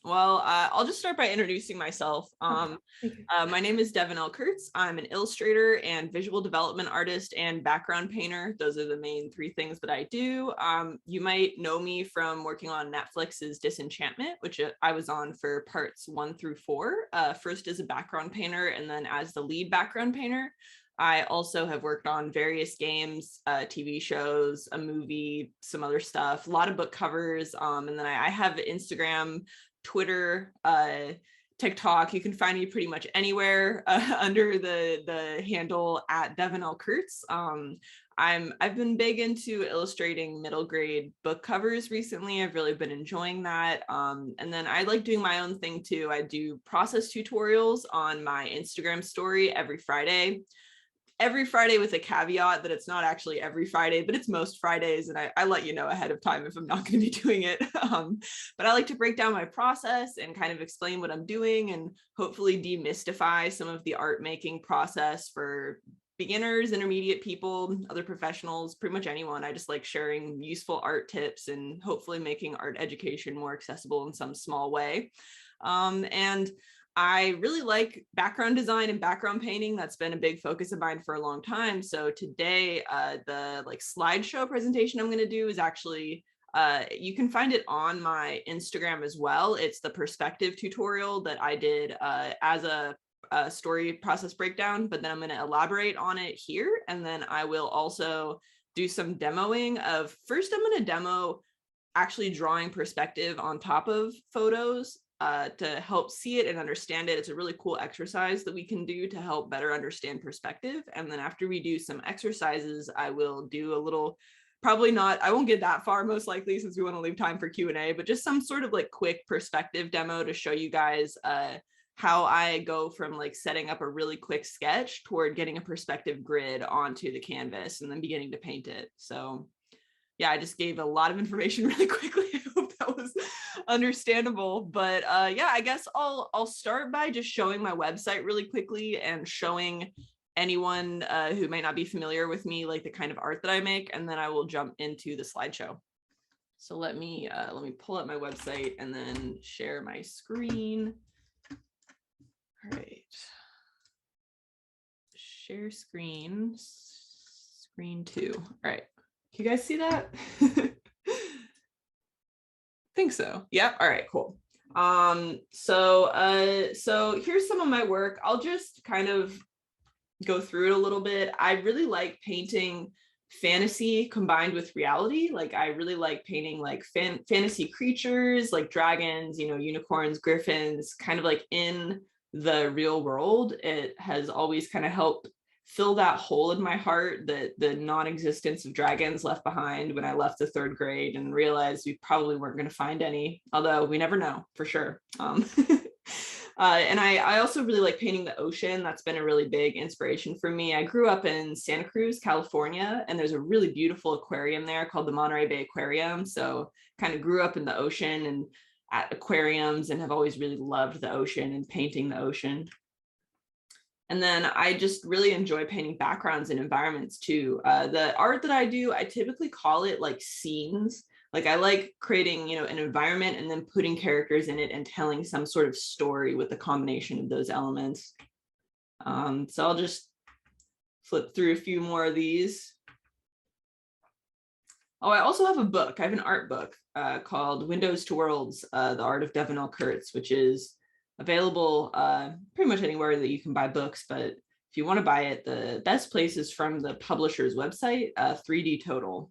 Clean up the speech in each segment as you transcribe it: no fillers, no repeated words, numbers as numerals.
Well, I'll just start by introducing myself. My name is Devin Kurtz. I'm an illustrator and visual development artist and background painter. Those are the main three things that I do. You might know me from working on Netflix's Disenchantment, which I was on for parts 1 through 4, first as a background painter and then as the lead background painter. I also have worked on various games, TV shows, a movie, some other stuff, a lot of book covers, and then I have Instagram, Twitter, TikTok. You can find me pretty much anywhere under the handle at Devin Kurtz. I've been big into illustrating middle grade book covers recently. I've really been enjoying that. And then I like doing my own thing too. I do process tutorials on my Instagram story every Friday with a caveat that it's not actually every Friday, but it's most Fridays. And I let you know ahead of time if I'm not going to be doing it. But I like to break down my process and kind of explain what I'm doing and hopefully demystify some of the art making process for beginners, intermediate people, other professionals, pretty much anyone. I just like sharing useful art tips and hopefully making art education more accessible in some small way. And I really like background design and background painting. That's been a big focus of mine for a long time. So today, the slideshow presentation I'm going to do is actually, you can find it on my Instagram as well. It's the perspective tutorial that I did as a story process breakdown, but then I'm going to elaborate on it here. And then I will also do some demoing of, first I'm going to demo actually drawing perspective on top of photos to help see it and understand it. It's a really cool exercise that we can do to help better understand perspective. And then after we do some exercises, I will do a little, probably not, I won't get that far most likely since we want to leave time for Q&A, but just some sort of quick perspective demo to show you guys how I go from setting up a really quick sketch toward getting a perspective grid onto the canvas and then beginning to paint it. So yeah, I just gave a lot of information really quickly. I hope that was understandable. But yeah, I guess I'll start by just showing my website really quickly and showing anyone who might not be familiar with me, the kind of art that I make, and then I will jump into the slideshow. So let me pull up my website and then share my screen. All right. Share screen 2. All right. Can you guys see that? Think so. Yep. All right, cool. So here's some of my work. I'll just kind of go through it a little bit. I really like painting fantasy combined with reality. I really like painting fantasy creatures like dragons, unicorns, griffins, kind of in the real world. It has always kind of helped fill that hole in my heart, the non-existence of dragons left behind when I left the 3rd grade and realized we probably weren't going to find any, although we never know for sure. And I also really like painting the ocean. That's been a really big inspiration for me. I grew up in Santa Cruz, California, and there's a really beautiful aquarium there called the Monterey Bay Aquarium. So kind of grew up in the ocean and at aquariums and have always really loved the ocean and painting the ocean. And then I just really enjoy painting backgrounds and environments too. The art that I do, I typically call it scenes. I like creating, an environment and then putting characters in it and telling some sort of story with the combination of those elements. So I'll just flip through a few more of these. Oh, I also have a book. I have an art book called Windows to Worlds, The Art of Devin Kurtz, which is available pretty much anywhere that you can buy books. But if you want to buy it, the best place is from the publisher's website, 3D Total.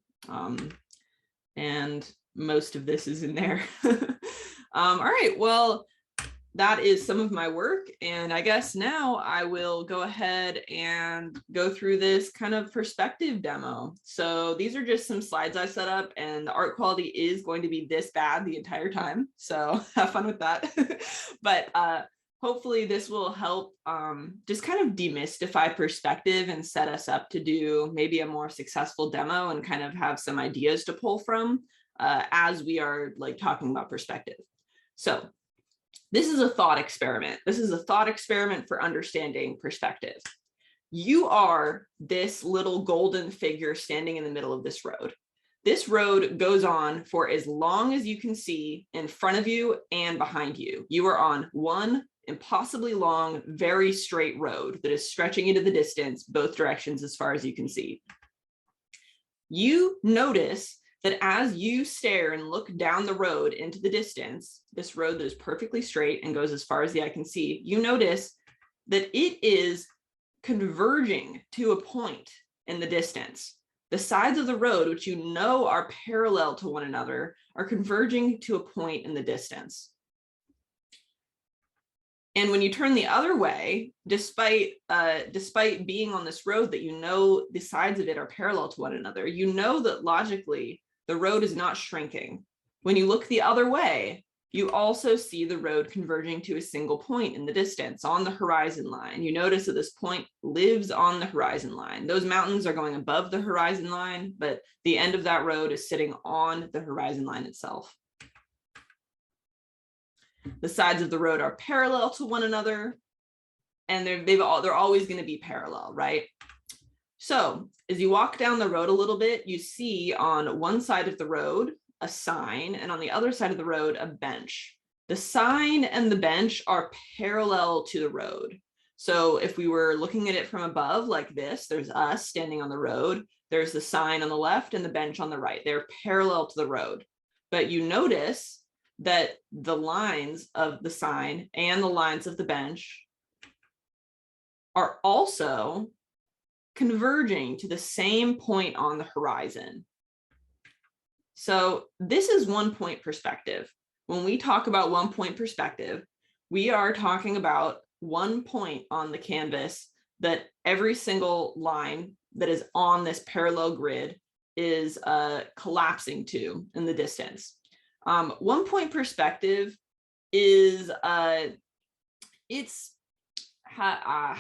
And most of this is in there. All right, well, that is some of my work. And I guess now I will go ahead and go through this kind of perspective demo. So these are just some slides I set up, and the art quality is going to be this bad the entire time. So have fun with that. But hopefully this will help just kind of demystify perspective and set us up to do maybe a more successful demo and kind of have some ideas to pull from as we are talking about perspective. So this is a thought experiment. This is a thought experiment for understanding perspective. You are this little golden figure standing in the middle of this road. This road goes on for as long as you can see in front of you and behind you. You are on one impossibly long, very straight road that is stretching into the distance, both directions as far as you can see. You notice that as you stare and look down the road into the distance, this road that is perfectly straight and goes as far as the eye can see, you notice that it is converging to a point in the distance. The sides of the road, which you know are parallel to one another, are converging to a point in the distance. And when you turn the other way, despite being on this road that you know the sides of it are parallel to one another, you know that logically the road is not shrinking. When you look the other way, you also see the road converging to a single point in the distance on the horizon line. You notice that this point lives on the horizon line. Those mountains are going above the horizon line, but the end of that road is sitting on the horizon line itself. The sides of the road are parallel to one another, and they're always going to be parallel, right? So as you walk down the road a little bit, you see on one side of the road a sign, and on the other side of the road a bench. The sign and the bench are parallel to the road. So if we were looking at it from above like this, there's us standing on the road, there's the sign on the left and the bench on the right. They're parallel to the road. But you notice that the lines of the sign and the lines of the bench are also converging to the same point on the horizon. So this is one-point perspective. When we talk about one-point perspective, we are talking about one point on the canvas that every single line that is on this parallel grid is collapsing to in the distance. One-point perspective is, how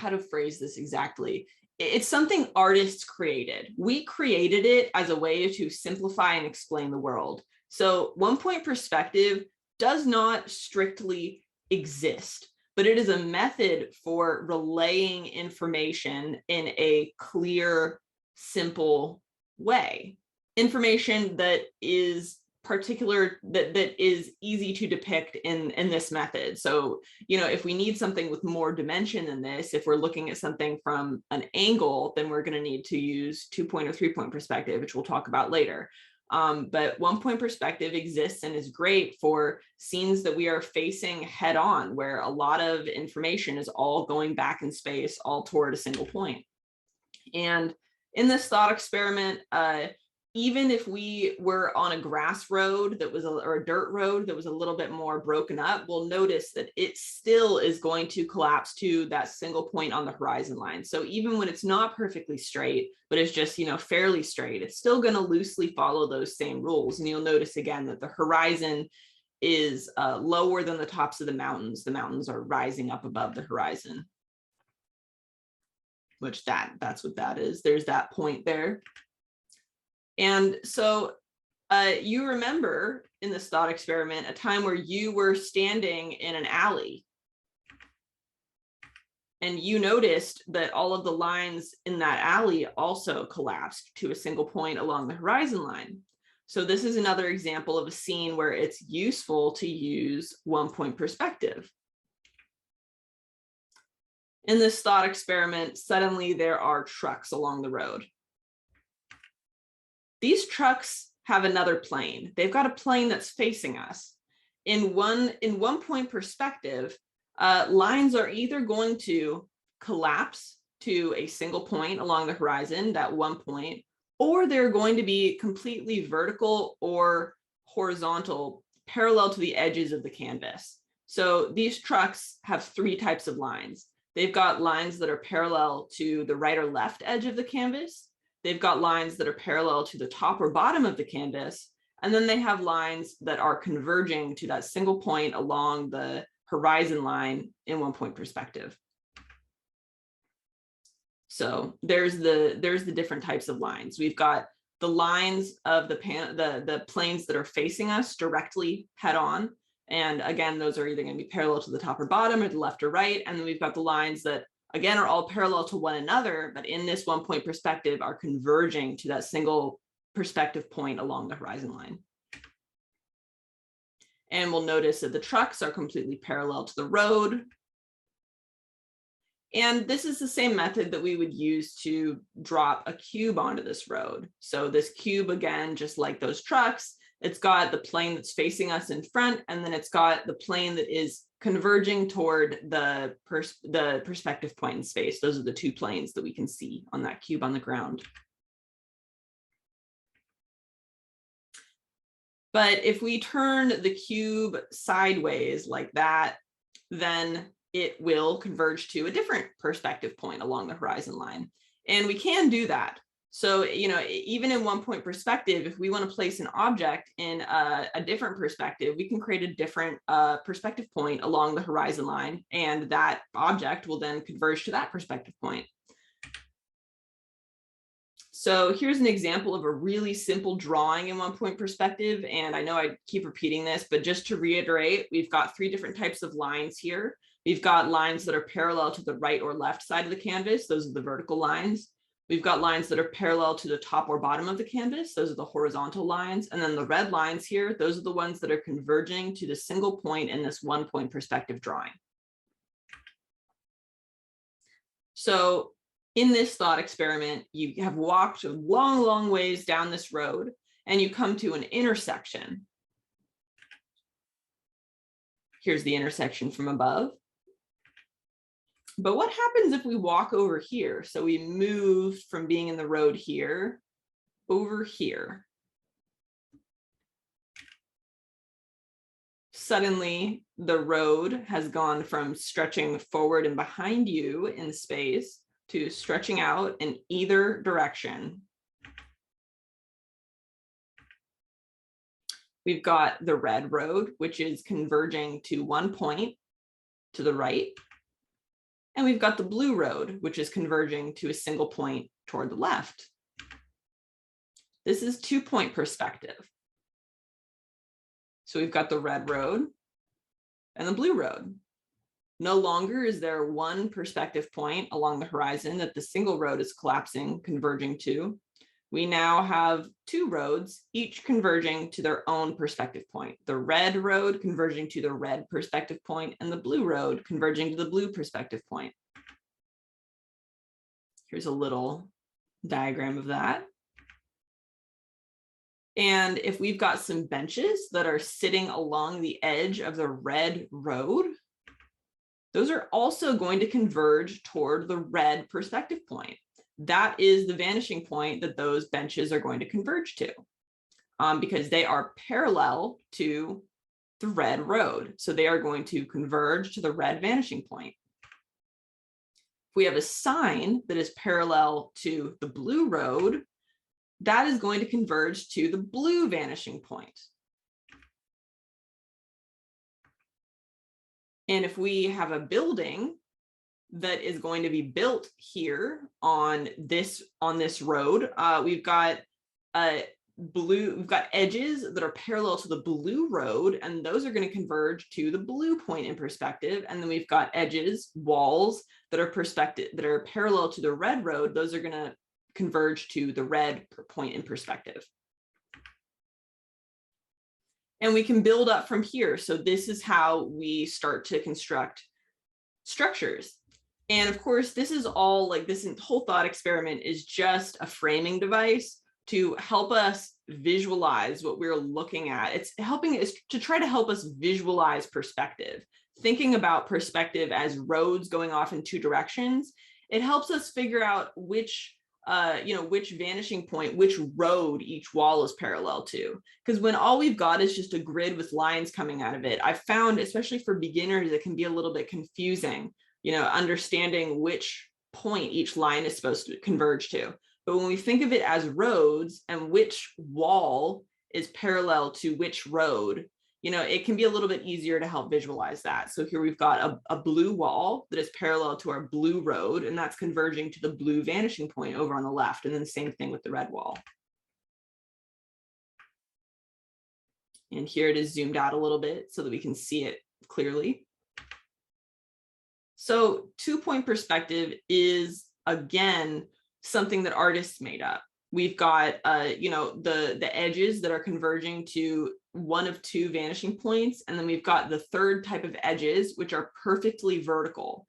to phrase this exactly? It's something artists created. We created it as a way to simplify and explain the world. So one-point perspective does not strictly exist, but it is a method for relaying information in a clear, simple way. Information that is that is easy to depict in this method. So, you know, if we need something with more dimension than this, if we're looking at something from an angle, then we're going to need to use 2-point or 3-point perspective, which we'll talk about later. But one-point perspective exists and is great for scenes that we are facing head on, where a lot of information is all going back in space, all toward a single point. And in this thought experiment, even if we were on a grass road that was or a dirt road that was a little bit more broken up, we'll notice that it still is going to collapse to that single point on the horizon line. So even when it's not perfectly straight, but it's just, you know, fairly straight, it's still going to loosely follow those same rules. And you'll notice again that the horizon is lower than the tops of the mountains. The mountains are rising up above the horizon, which that's what that is. There's that point there. And so you remember in this thought experiment a time where you were standing in an alley and you noticed that all of the lines in that alley also collapsed to a single point along the horizon line. So this is another example of a scene where it's useful to use one-point perspective. In this thought experiment, suddenly there are trucks along the road. These trucks have another plane. They've got a plane that's facing us. In one-point perspective, lines are either going to collapse to a single point along the horizon, that one point, or they're going to be completely vertical or horizontal, parallel to the edges of the canvas. So these trucks have 3 types of lines. They've got lines that are parallel to the right or left edge of the canvas. They've got lines that are parallel to the top or bottom of the canvas. And then they have lines that are converging to that single point along the horizon line in one-point perspective. So there's the different types of lines. We've got the lines of the planes that are facing us directly head on. And again, those are either going to be parallel to the top or bottom or the left or right. And then we've got the lines that again are all parallel to one another, but in this one-point perspective are converging to that single perspective point along the horizon line. And we'll notice that the trucks are completely parallel to the road. And this is the same method that we would use to drop a cube onto this road. So this cube, again, just like those trucks, it's got the plane that's facing us in front, and then it's got the plane that is converging toward the perspective point in space. Those are the two planes that we can see on that cube on the ground. But if we turn the cube sideways like that, then it will converge to a different perspective point along the horizon line. And we can do that. So, even in 1-point perspective, if we want to place an object in a different perspective, we can create a different perspective point along the horizon line, and that object will then converge to that perspective point. So here's an example of a really simple drawing in 1-point perspective. And I know I keep repeating this, but just to reiterate, we've got 3 different types of lines here. We've got lines that are parallel to the right or left side of the canvas. Those are the vertical lines. We've got lines that are parallel to the top or bottom of the canvas. Those are the horizontal lines. And then the red lines here, those are the ones that are converging to the single point in this 1-point perspective drawing. So in this thought experiment, you have walked a long, long ways down this road, and you come to an intersection. Here's the intersection from above. But what happens if we walk over here? So we moved from being in the road here over here. Suddenly, the road has gone from stretching forward and behind you in space to stretching out in either direction. We've got the red road, which is converging to 1 point to the right. And we've got the blue road, which is converging to a single point toward the left. This is 2-point perspective. So we've got the red road and the blue road. No longer is there one perspective point along the horizon that the single road is collapsing, converging to. We now have 2 roads, each converging to their own perspective point. The red road converging to the red perspective point, and the blue road converging to the blue perspective point. Here's a little diagram of that. And if we've got some benches that are sitting along the edge of the red road, those are also going to converge toward the red perspective point. That is the vanishing point that those benches are going to converge to, because they are parallel to the red road. So they are going to converge to the red vanishing point. If we have a sign that is parallel to the blue road, that is going to converge to the blue vanishing point. And if we have a building that is going to be built here on this road, we've got edges that are parallel to the blue road, and those are going to converge to the blue point in perspective. And then we've got edges, walls that are parallel to the red road. Those are going to converge to the red point in perspective. And we can build up from here. So this is how we start to construct structures. And of course, this is all this whole thought experiment is just a framing device to help us visualize what we're looking at. It's helping us to try to help us visualize perspective. Thinking about perspective as roads going off in 2 directions, it helps us figure out which vanishing point, which road each wall is parallel to. Because when all we've got is just a grid with lines coming out of it, I've found, especially for beginners, it can be a little bit confusing, understanding which point each line is supposed to converge to. But when we think of it as roads and which wall is parallel to which road, it can be a little bit easier to help visualize that. So here we've got a blue wall that is parallel to our blue road, and that's converging to the blue vanishing point over on the left. And then the same thing with the red wall. And here it is zoomed out a little bit so that we can see it clearly. So 2-point perspective is, again, something that artists made up. we've got, the edges that are converging to one of two vanishing points. And then we've got the third type of edges, which are perfectly vertical.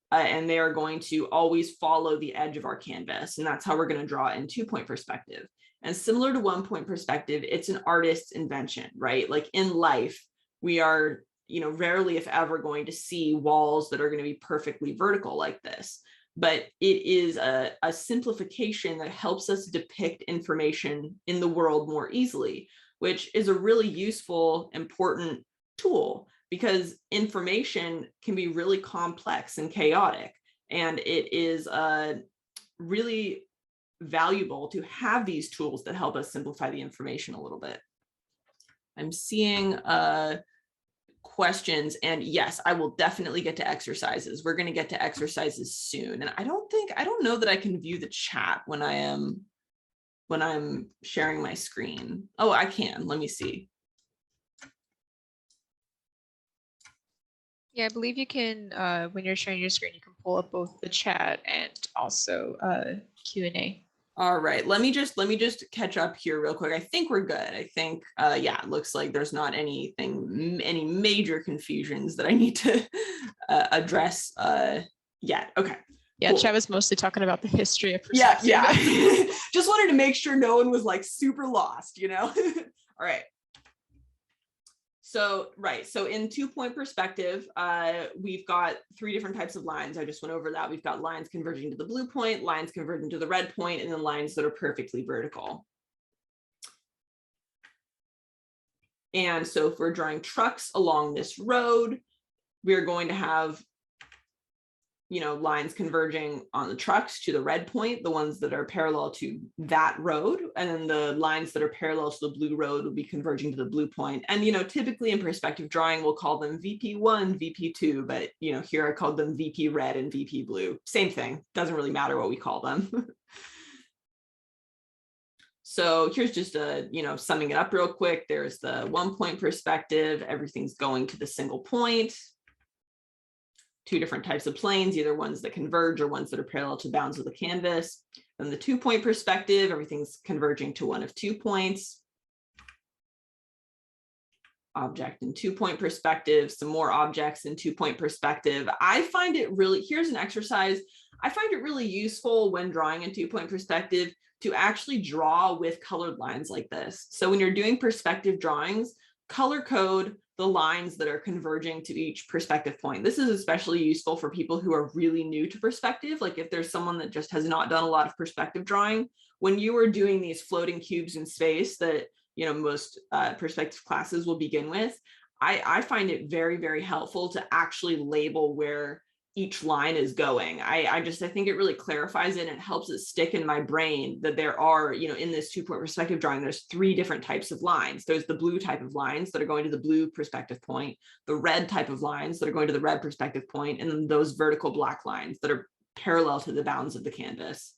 And they are going to always follow the edge of our canvas. And that's how we're going to draw in 2-point perspective. And similar to 1-point perspective, it's an artist's invention, right? Like in life, we are, rarely, if ever, going to see walls that are going to be perfectly vertical like this. But it is a simplification that helps us depict information in the world more easily, which is a really useful, important tool, because information can be really complex and chaotic. And it is really valuable to have these tools that help us simplify the information a little bit. I'm seeing questions, and yes, I will definitely get to exercises. We're going to get to exercises soon. And I don't know that I can view the chat when I'm sharing my screen. Oh, I can. Let me see. Yeah, I believe you can, when you're sharing your screen, you can pull up both the chat and also Q&A. All right, let me just catch up here real quick. I think we're good. I think, yeah, it looks like there's not any major confusions that I need to address yet. Okay. Yeah, cool. Chat was mostly talking about the history of perspective. Yeah. Just wanted to make sure no one was like super lost, All right. So, right. So in 2-point perspective, we've got 3 different types of lines. I just went over that. We've got lines converging to the blue point, lines converging to the red point, and then lines that are perfectly vertical. And so if we're drawing trucks along this road, we're going to have, lines converging on the trucks to the red point, the ones that are parallel to that road. And then the lines that are parallel to the blue road will be converging to the blue point. And, typically in perspective drawing, we'll call them VP1, VP2, but, here I called them VP red and VP blue. Same thing. Doesn't really matter what we call them. So here's just summing it up real quick. There's the 1-point perspective. Everything's going to the single point. 2 different types of planes, either ones that converge or ones that are parallel to bounds of the canvas. Then the 2-point perspective, everything's converging to one of 2 points. Object in 2-point perspective, some more objects in 2-point perspective. I find it really, here's an exercise. I find it really useful when drawing in 2-point perspective to actually draw with colored lines like this. So when you're doing perspective drawings, color code the lines that are converging to each perspective point. This is especially useful for people who are really new to perspective. Like if there's someone that just has not done a lot of perspective drawing, when you are doing these floating cubes in space that, most perspective classes will begin with, I find it very, very helpful to actually label where each line is going. I think it really clarifies it and helps it stick in my brain that there are, in this 2-point perspective drawing, there's 3 different types of lines. There's the blue type of lines that are going to the blue perspective point, the red type of lines that are going to the red perspective point, and then those vertical black lines that are parallel to the bounds of the canvas.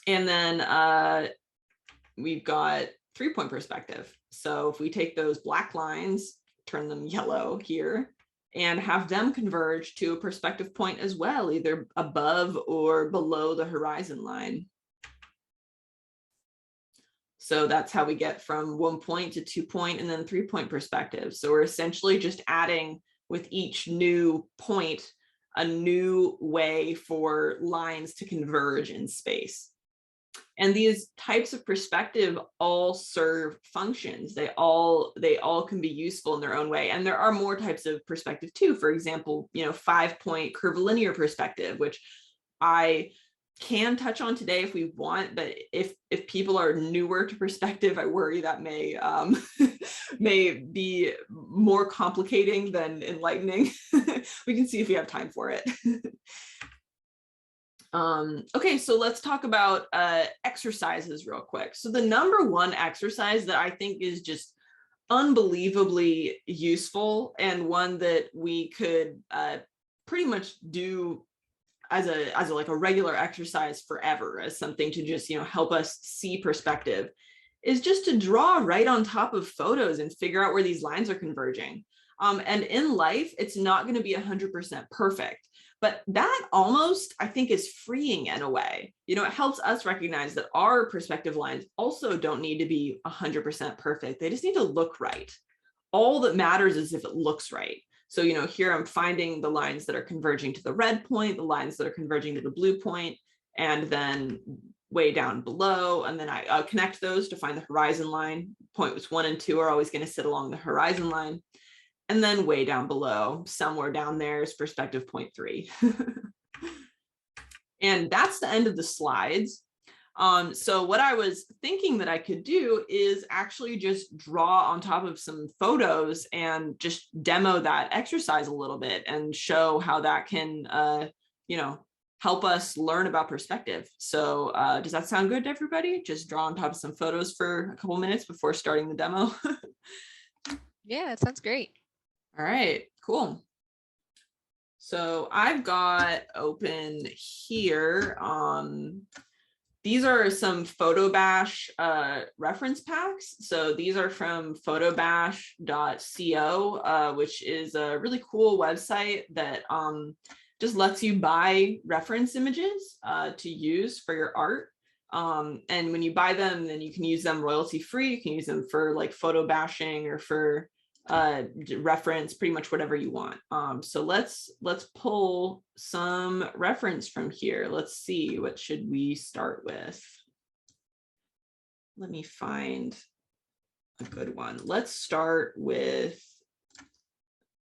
And then we've got 3-point perspective. So if we take those black lines, turn them yellow here, and have them converge to a perspective point as well, either above or below the horizon line. So that's how we get from 1-point to 2-point and then 3-point perspective. So we're essentially just adding with each new point a new way for lines to converge in space. And these types of perspective all serve functions. They all can be useful in their own way. And there are more types of perspective too. For example, 5-point curvilinear perspective, which I can touch on today if we want, but if people are newer to perspective, I worry that may may be more complicating than enlightening. We can see if we have time for it. Okay, so let's talk about exercises real quick. So the number 1 exercise that I think is just unbelievably useful, and one that we could pretty much do as a regular exercise forever, as something to just help us see perspective, is just to draw right on top of photos and figure out where these lines are converging. And in life, it's not going to be 100% perfect. But that almost, I think, is freeing in a way. You know, it helps us recognize that our perspective lines also don't need to be 100% perfect. They just need to look right. All that matters is if it looks right. So, you know, here I'm finding the lines that are converging to the red point, the lines that are converging to the blue point, and then way down below. And then I connect those to find the horizon line. Points 1 and 2 are always going to sit along the horizon line. And then way down below, somewhere down there is perspective point 3. And that's the end of the slides. So what I was thinking that I could do is actually just draw on top of some photos and just demo that exercise a little bit and show how that can, you know, help us learn about perspective. So does that sound good to everybody? Just draw on top of some photos for a couple minutes before starting the demo. Yeah, that sounds great. All right, cool. So I've got open here. These are some PhotoBash reference packs. So these are from photobash.co, which is a really cool website that just lets you buy reference images to use for your art. And when you buy them, then you can use them royalty free. You can use them for like photo bashing or for reference, pretty much whatever you want. So let's pull some reference from here. Let's see, what should we start with? Let me find a good one. Let's start with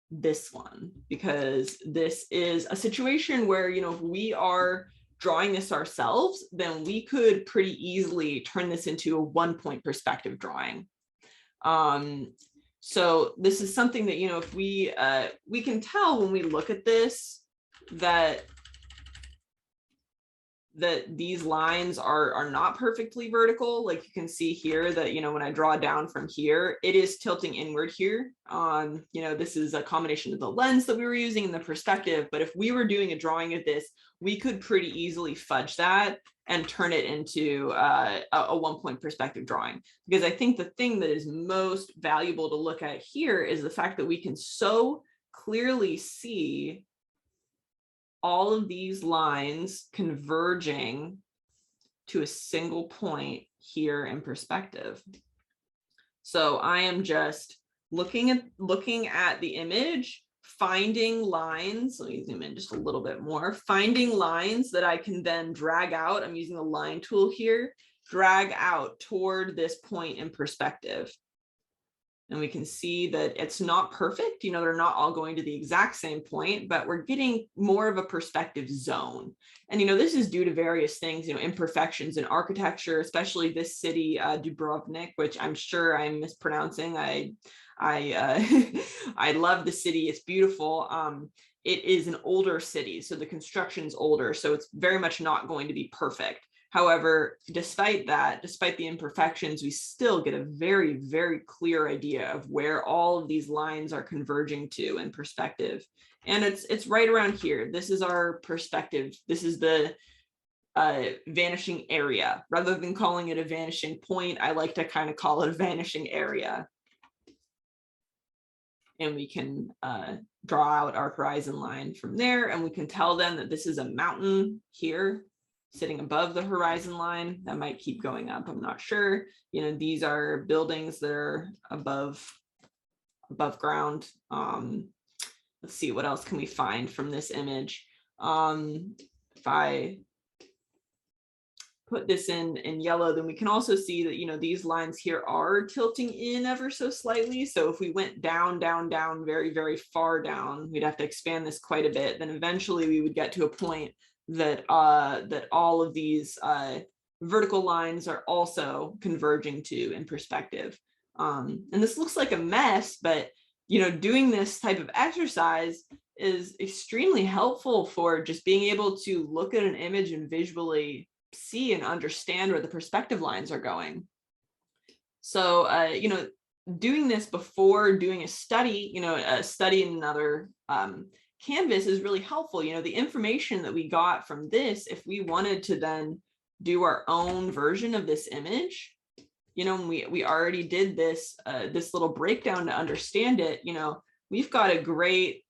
this one, because this is a situation where, you know, if we are drawing this ourselves, then we could pretty easily turn this into a 1-point perspective drawing. So this is something that, you know, if we can tell when we look at this that these lines are not perfectly vertical. Like you can see here that, you know, when I draw down from here, it is tilting inward here. You know, this is a combination of the lens that we were using and the perspective. But if we were doing a drawing of this, we could pretty easily fudge that and turn it into a 1-point perspective drawing. Because I think the thing that is most valuable to look at here is the fact that we can so clearly see all of these lines converging to a single point here in perspective. So I am just looking at the image, finding lines. Let me zoom in just a little bit more, finding lines that I can then drag out. I'm using the line tool here, drag out toward this point in perspective. And we can see that it's not perfect. You know, they're not all going to the exact same point, but we're getting more of a perspective zone. And, you know, this is due to various things, you know, imperfections in architecture, especially this city, Dubrovnik, which I'm sure I'm mispronouncing. I love the city. It's beautiful. It is an older city, so the construction's older, so it's very much not going to be perfect. However, despite that, despite the imperfections, we still get a very, very clear idea of where all of these lines are converging to in perspective. And it's right around here. This is our perspective. This is the vanishing area. Rather than calling it a vanishing point, I like to kind of call it a vanishing area. And we can draw out our horizon line from there, and we can tell them that this is a mountain here sitting above the horizon line. That might keep going up, I'm not sure. You know, these are buildings that are above ground. Let's see, what else can we find from this image? If I put this in yellow, then we can also see that, you know, these lines here are tilting in ever so slightly. So if we went down, down, down, very, very far down, we'd have to expand this quite a bit. Then eventually we would get to a point that that all of these vertical lines are also converging to in perspective. And this looks like a mess, but, you know, doing this type of exercise is extremely helpful for just being able to look at an image and visually see and understand where the perspective lines are going. So, you know, doing this before doing a study, you know, a study in another canvas is really helpful. You know, the information that we got from this, if we wanted to then do our own version of this image, you know, we already did this this little breakdown to understand it. You know, we've got a great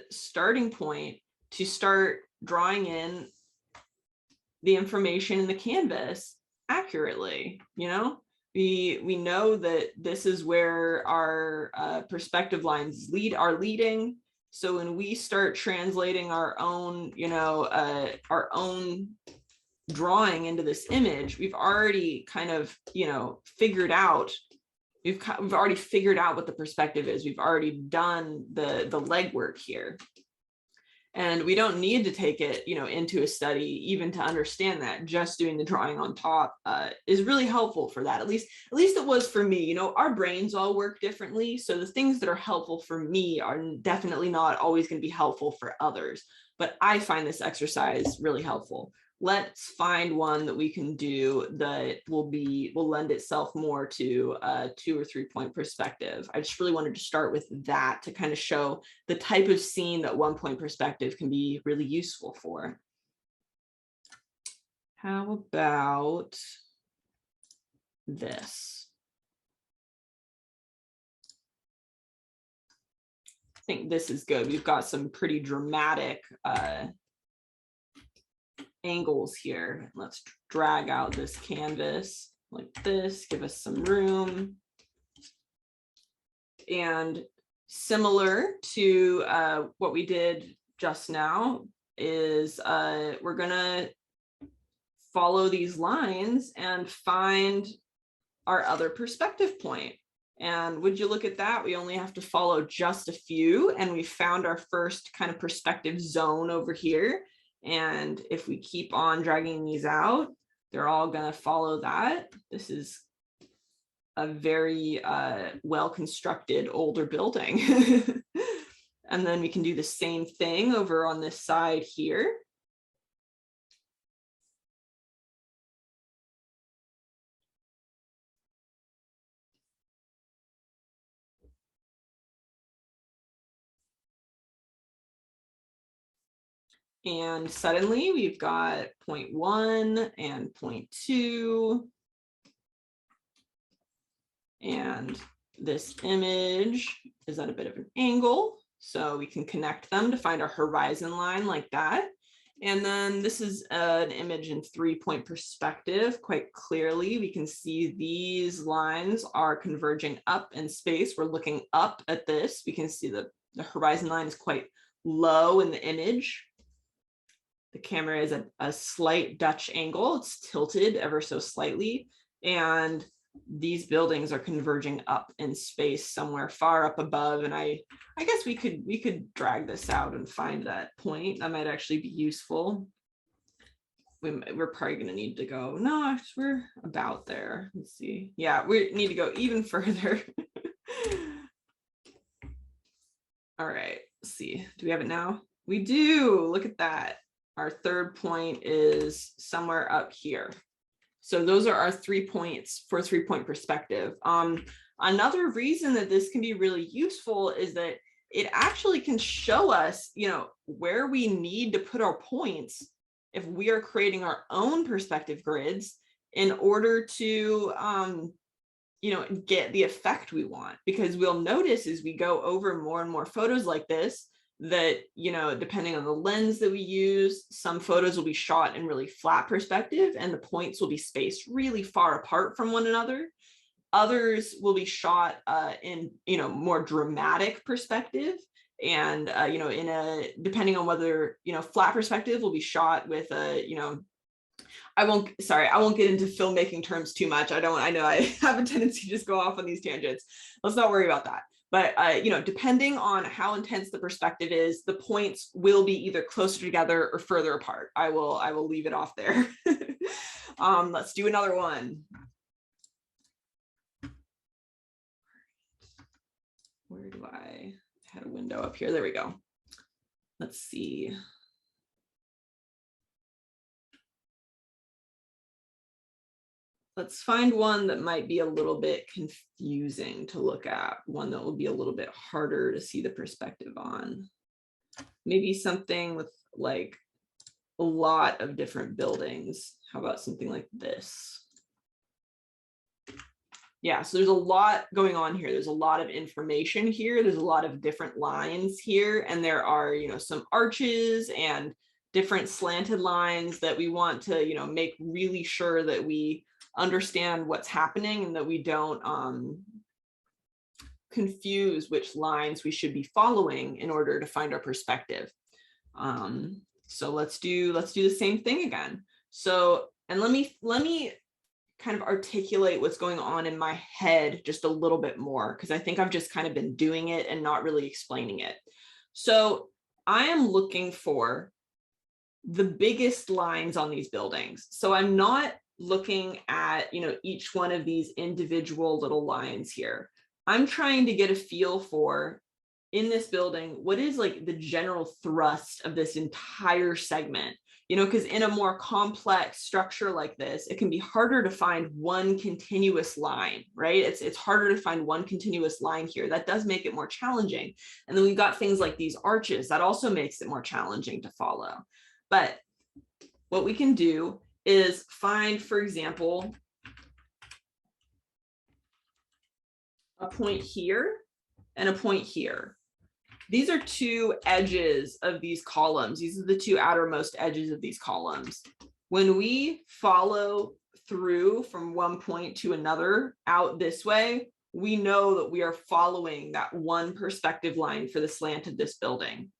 starting point to start drawing in the information in the canvas accurately. You know, we know that this is where our perspective lines are leading. So when we start translating our own, our own drawing into this image, we've already kind of, figured out, we've already figured out what the perspective is. We've already done the legwork here. And we don't need to take it, into a study even to understand that. Just doing the drawing on top is really helpful for that. At least it was for me. Our brains all work differently. So the things that are helpful for me are definitely not always going to be helpful for others. But I find this exercise really helpful. Let's find one that we can do that will lend itself more to a 2 or 3 point perspective. I just really wanted to start with that to kind of show the type of scene that 1 point perspective can be really useful for. How about this? I think this is good. We've got some pretty dramatic angles here. Let's drag out this canvas like this, give us some room. And similar to what we did just now is we're gonna follow these lines and find our other perspective point. And would you look at that? We only have to follow just a few, and we found our first kind of perspective zone over here. And if we keep on dragging these out, they're all going to follow that. This is a very well-constructed older building. And then we can do the same thing over on this side here. And suddenly we've got 0.1 and 0.2. And this image is at a bit of an angle, so we can connect them to find our horizon line like that. And then this is an image in 3 point perspective. Quite clearly, we can see these lines are converging up in space. We're looking up at this. We can see the horizon line is quite low in the image. The camera is at a slight Dutch angle. It's tilted ever so slightly. And these buildings are converging up in space somewhere far up above. And I guess we could drag this out and find that point. That might actually be useful. We're probably going to need to go, no, we're about there. Let's see. Yeah, we need to go even further. All right, let's see. Do we have it now? We do. Look at that. Our third point is somewhere up here. So those are our 3 points for 3 point perspective. Another reason that this can be really useful is that it actually can show us, where we need to put our points if we are creating our own perspective grids in order to, get the effect we want. Because we'll notice as we go over more and more photos like this, that, depending on the lens that we use, some photos will be shot in really flat perspective and the points will be spaced really far apart from one another. Others will be shot in, more dramatic perspective. And, depending on whether, flat perspective will be shot with a, I won't get into filmmaking terms too much. I know I have a tendency to just go off on these tangents. Let's not worry about that. But, depending on how intense the perspective is, the points will be either closer together or further apart. I will leave it off there. Let's do another one. Where do I had a window up here? There we go. Let's see. Let's find one that might be a little bit confusing to look at, one that will be a little bit harder to see the perspective on. Maybe something with like a lot of different buildings. How about something like this? Yeah, so there's a lot going on here. There's a lot of information here. There's a lot of different lines here, and there are, some arches and different slanted lines that we want to, make really sure that we understand what's happening and that we don't confuse which lines we should be following in order to find our perspective. So let's do the same thing again. So, and let me kind of articulate what's going on in my head just a little bit more, because I think I've just kind of been doing it and not really explaining it. So I am looking for the biggest lines on these buildings. So I'm not looking at, each one of these individual little lines here. I'm trying to get a feel for, in this building, what is like the general thrust of this entire segment? Because in a more complex structure like this, it can be harder to find one continuous line, right? It's harder to find one continuous line here. That does make it more challenging. And then we've got things like these arches that also makes it more challenging to follow. But what we can do is find, for example, a point here and a point here. These are two edges of these columns. These are the two outermost edges of these columns. When we follow through from one point to another out this way, we know that we are following that one perspective line for the slant of this building.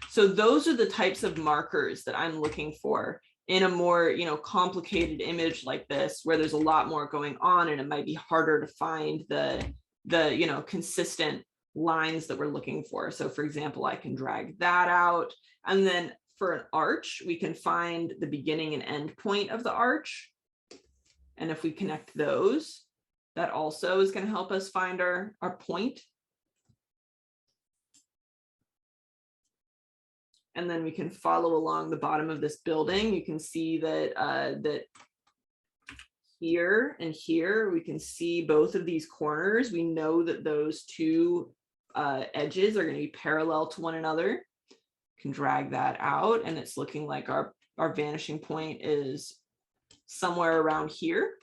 So those are the types of markers that I'm looking for in a more, complicated image like this, where there's a lot more going on and it might be harder to find the consistent lines that we're looking for. So for example, I can drag that out, and then for an arch, we can find the beginning and end point of the arch. And if we connect those, that also is going to help us find our point. And then we can follow along the bottom of this building. You can see that that here and here, we can see both of these corners. We know that those two edges are going to be parallel to one another. Can drag that out, and it's looking like our vanishing point is somewhere around here.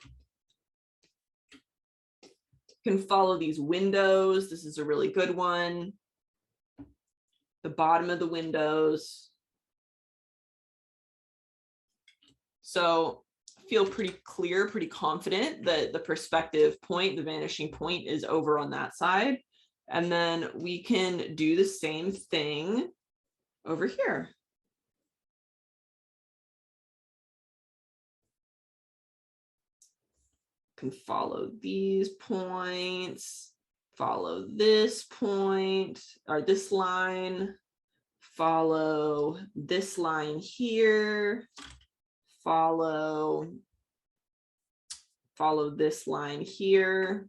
Can follow these windows. This is a really good one. The bottom of the windows. So I feel pretty clear, pretty confident that the perspective point, the vanishing point, is over on that side. And then we can do the same thing over here. Can follow these points, follow this point, or this line, follow this line here, follow this line here.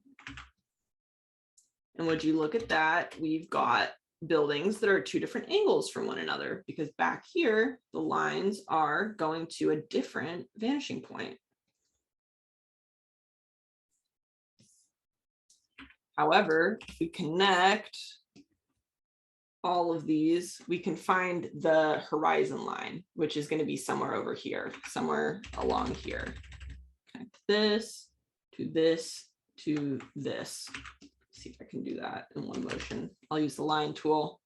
And would you look at that, we've got buildings that are at two different angles from one another, because back here, the lines are going to a different vanishing point. However, if we connect all of these, we can find the horizon line, which is going to be somewhere over here, somewhere along here. Connect this to this to this. Let's see if I can do that in one motion. I'll use the line tool.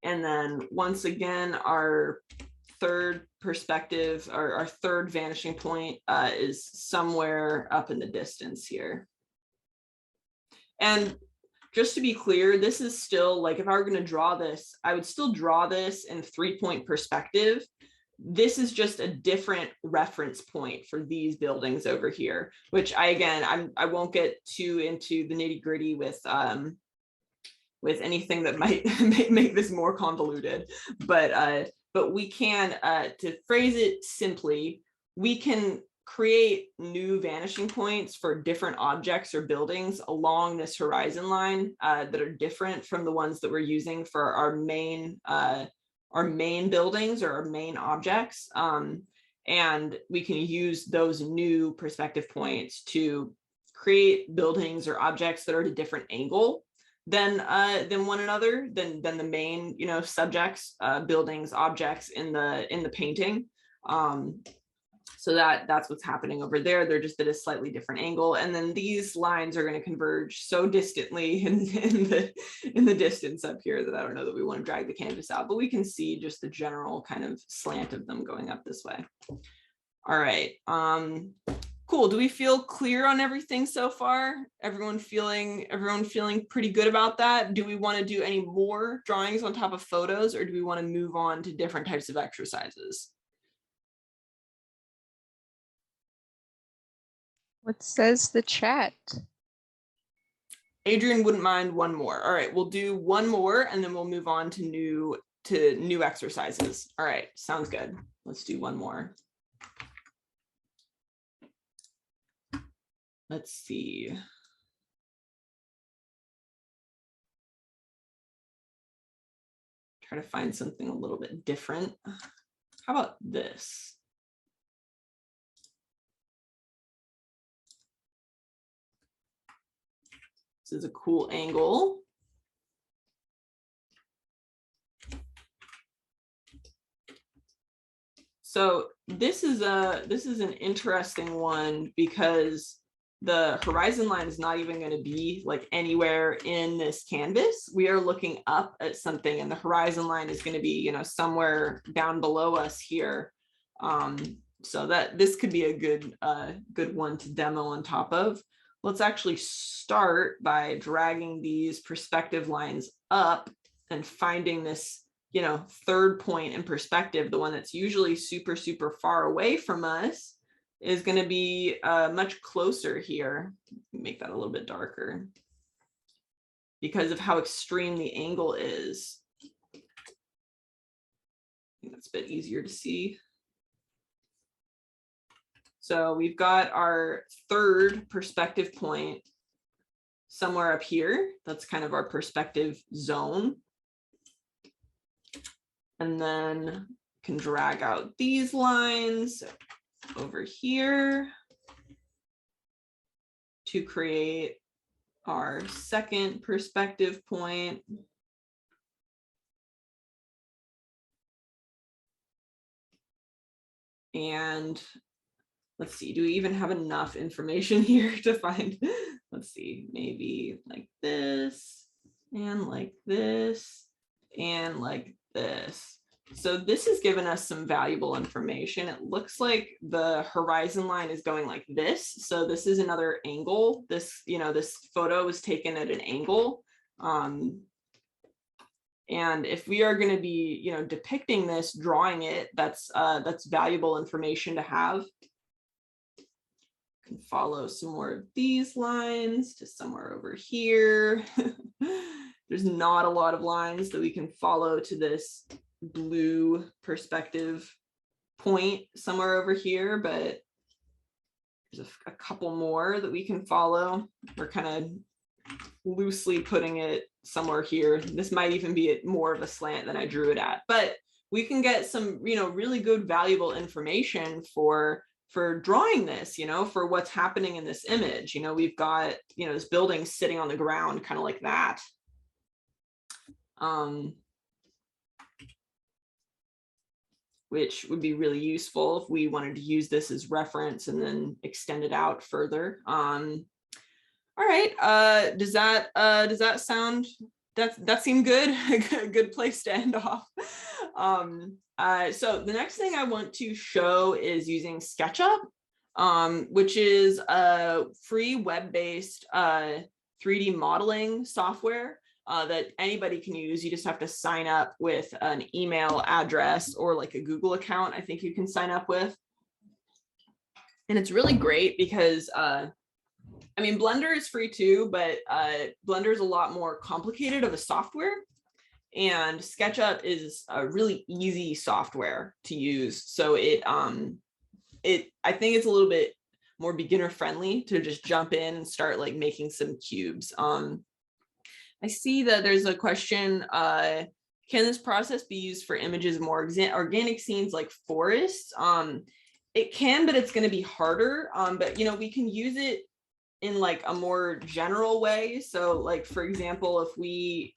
And then once again, our third perspective, our third vanishing point is somewhere up in the distance here. And just to be clear, this is still, like, if I were going to draw this, I would still draw this in 3-point perspective. This is just a different reference point for these buildings over here, which I won't get too into the nitty gritty with anything that might make this more convoluted, but we can, to phrase it simply, we can create new vanishing points for different objects or buildings along this horizon line that are different from the ones that we're using for our main buildings or our main objects. And we can use those new perspective points to create buildings or objects that are at a different angle than one another, than the main, subjects, buildings, objects in the painting. So that's what's happening over there. They're just at a slightly different angle. And then these lines are going to converge so distantly in the distance up here that I don't know that we want to drag the canvas out, but we can see just the general kind of slant of them going up this way. All right. Cool. Do we feel clear on everything so far? Everyone feeling pretty good about that? Do we want to do any more drawings on top of photos, or do we want to move on to different types of exercises? What says the chat? Adrian wouldn't mind one more. All right, we'll do one more and then we'll move on to new exercises. All right, sounds good. Let's do one more. Let's see. Try to find something a little bit different. How about this? This is a cool angle. So this is an interesting one because the horizon line is not even going to be like anywhere in this canvas. We are looking up at something and the horizon line is going to be, you know, somewhere down below us here. So that this could be a good one to demo on top of. Let's actually start by dragging these perspective lines up and finding this, you know, third point in perspective, the one that's usually super, super far away from us, is going to be much closer here. Make that a little bit darker because of how extreme the angle is. I think that's a bit easier to see. So we've got our third perspective point somewhere up here. That's kind of our perspective zone. And then can drag out these lines over here to create our second perspective point. And let's see, do we even have enough information here to find, let's see, maybe like this and like this and like this. So this has given us some valuable information. It looks like the horizon line is going like this. So this is another angle. This, you know, this photo was taken at an angle. And if we are going to be, you know, depicting this, drawing it, that's valuable information to have. Can follow some more of these lines to somewhere over here. There's not a lot of lines that we can follow to this blue perspective point somewhere over here, but there's a couple more that we can follow. We're kind of loosely putting it somewhere here. This might even be more of a slant than I drew it at, but we can get some, you know, really good valuable information for drawing this, you know, for what's happening in this image. You know, we've got, you know, this building sitting on the ground kind of like that. Which would be really useful if we wanted to use this as reference and then extend it out further. All right, does that sound, that seem good? A good place to end off. So the next thing I want to show is using Sketchup, which is a free web-based 3D modeling software that anybody can use. You just have to sign up with an email address or like a Google account, I think you can sign up with. And it's really great because, I mean, Blender is free too, but Blender is a lot more complicated of a software. And SketchUp is a really easy software to use. So I think it's a little bit more beginner friendly to just jump in and start like making some cubes. I see that there's a question, can this process be used for images of more organic scenes like forests? It can, but it's going to be harder. But, you know, we can use it in like a more general way. So like, for example, if we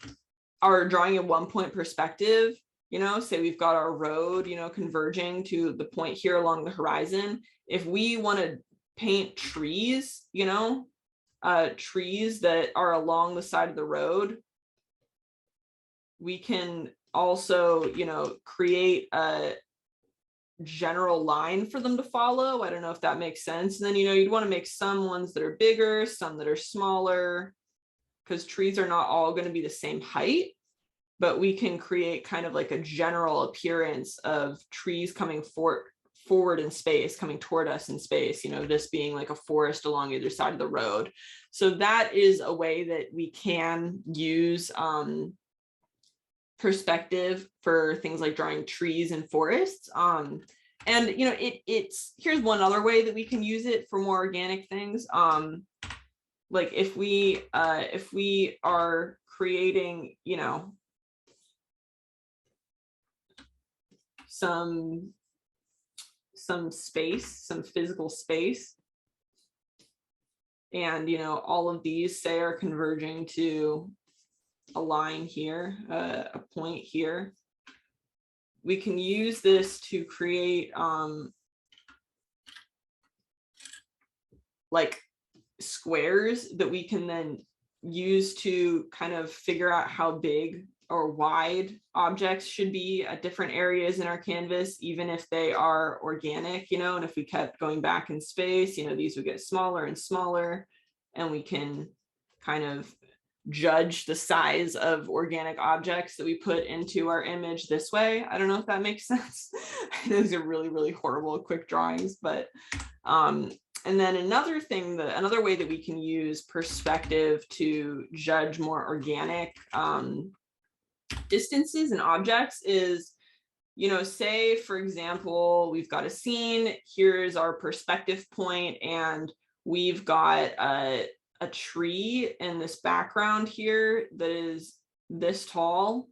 are drawing a 1 point perspective, you know, say we've got our road, you know, converging to the point here along the horizon. If we want to paint trees, you know, trees that are along the side of the road, we can also, you know, create a general line for them to follow. I don't know if that makes sense. And then, you know, you'd want to make some ones that are bigger, some that are smaller, because trees are not all going to be the same height, but we can create kind of like a general appearance of trees coming forward in space, coming toward us in space, you know, this being like a forest along either side of the road. So that is a way that we can use perspective for things like drawing trees and forests. And you know, it's here's one other way that we can use it for more organic things. Like if we are creating, you know, some space, some physical space, and you know, all of these say are converging to a line here, a point here, we can use this to create like squares that we can then use to kind of figure out how big or wide objects should be at different areas in our canvas, even if they are organic, you know. And if we kept going back in space, you know, these would get smaller and smaller, and we can kind of judge the size of organic objects that we put into our image this way. I don't know if that makes sense. Those are really, really horrible quick drawings, but and then another thing, another way that we can use perspective to judge more organic distances and objects is, you know, say for example, we've got a scene, here's our perspective point, and we've got a tree in this background here that is this tall,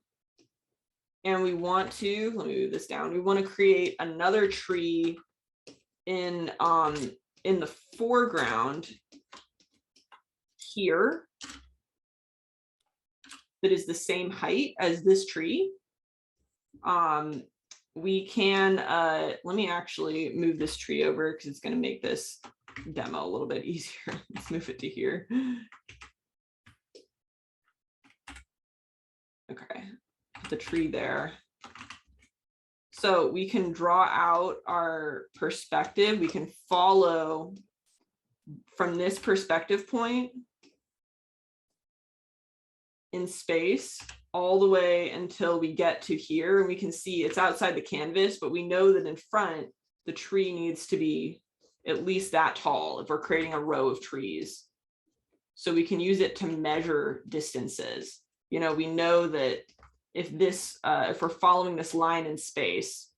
and we want to, let me move this down, we want to create another tree in the foreground here that is the same height as this tree. We can let me actually move this tree over because it's going to make this demo a little bit easier. Let's move it to here. Okay, put the tree there. So we can draw out our perspective. We can follow from this perspective point in space all the way until we get to here, and we can see it's outside the canvas, but we know that in front the tree needs to be at least that tall if we're creating a row of trees. So we can use it to measure distances. You know, we know that if we're following this line in space,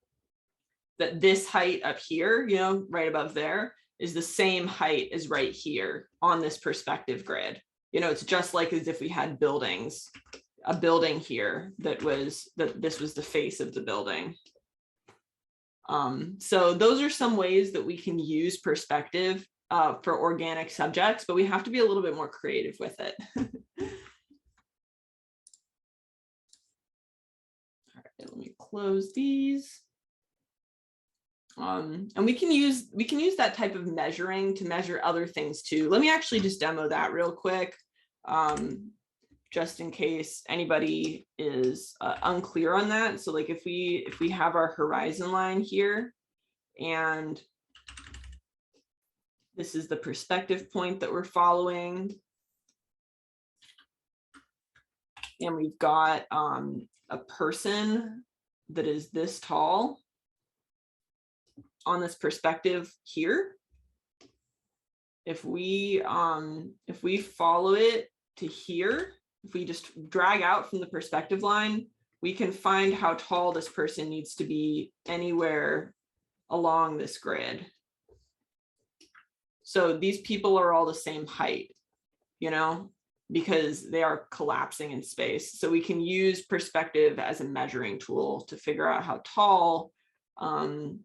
that this height up here, you know, right above there, is the same height as right here on this perspective grid. You know, it's just like as if we had buildings, a building here that this was the face of the building. So those are some ways that we can use perspective for organic subjects, but we have to be a little bit more creative with it. All right, let me close these. And we can use that type of measuring to measure other things too. Let me actually just demo that real quick, just in case anybody is unclear on that. So like if we have our horizon line here, and this is the perspective point that we're following, and we've got a person that is this tall on this perspective here. If we follow it to here, if we just drag out from the perspective line, we can find how tall this person needs to be anywhere along this grid. So these people are all the same height, you know, because they are collapsing in space. So we can use perspective as a measuring tool to figure out how tall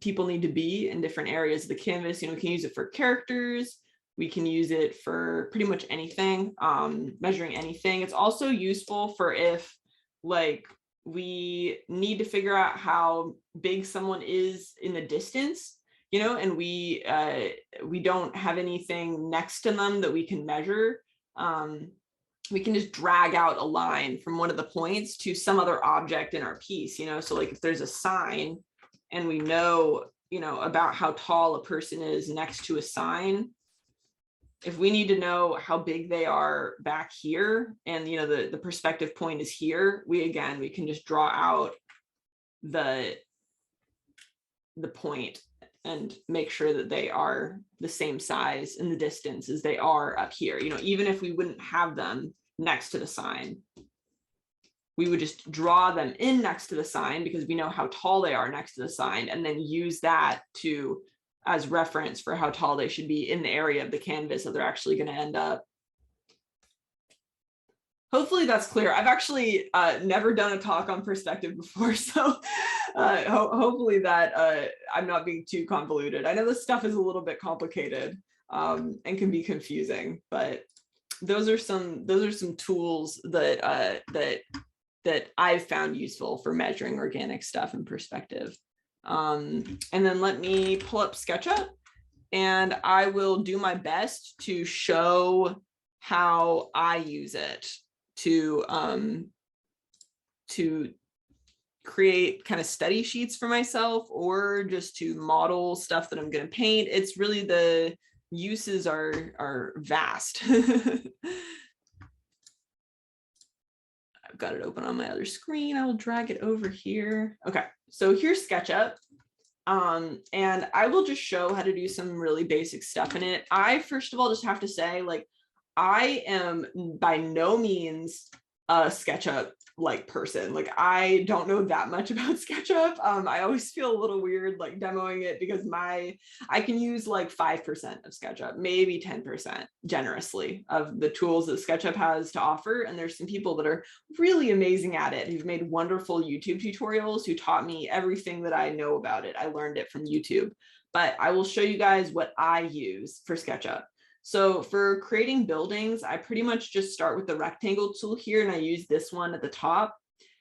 people need to be in different areas of the canvas. You know, we can use it for characters. We can use it for pretty much anything, measuring anything. It's also useful for if like we need to figure out how big someone is in the distance, you know, and we don't have anything next to them that we can measure. We can just drag out a line from one of the points to some other object in our piece, you know. So like if there's a sign and we know, you know, about how tall a person is next to a sign, if we need to know how big they are back here, and you know the perspective point is here, we can just draw out the point and make sure that they are the same size in the distance as they are up here. You know, even if we wouldn't have them next to the sign, we would just draw them in next to the sign because we know how tall they are next to the sign, and then use that to as reference for how tall they should be in the area of the canvas that they're actually going to end up. Hopefully that's clear. I've actually never done a talk on perspective before, so hopefully that I'm not being too convoluted. I know this stuff is a little bit complicated and can be confusing, but those are some tools that that I've found useful for measuring organic stuff in perspective. And then let me pull up SketchUp, and I will do my best to show how I use it to create kind of study sheets for myself, or just to model stuff that I'm going to paint. It's really, the uses are vast. I've got it open on my other screen. I will drag it over here. Okay, so here's SketchUp. And I will just show how to do some really basic stuff in it. I first of all just have to say, like, I am by no means a SketchUp like person. Like, I don't know that much about SketchUp. I always feel a little weird like demoing it, because I can use like 5% of SketchUp, maybe 10% generously of the tools that SketchUp has to offer. And there's some people that are really amazing at it, who've made wonderful YouTube tutorials, who taught me everything that I know about it. I learned it from YouTube, but I will show you guys what I use for SketchUp. So for creating buildings, I pretty much just start with the rectangle tool here, and I use this one at the top.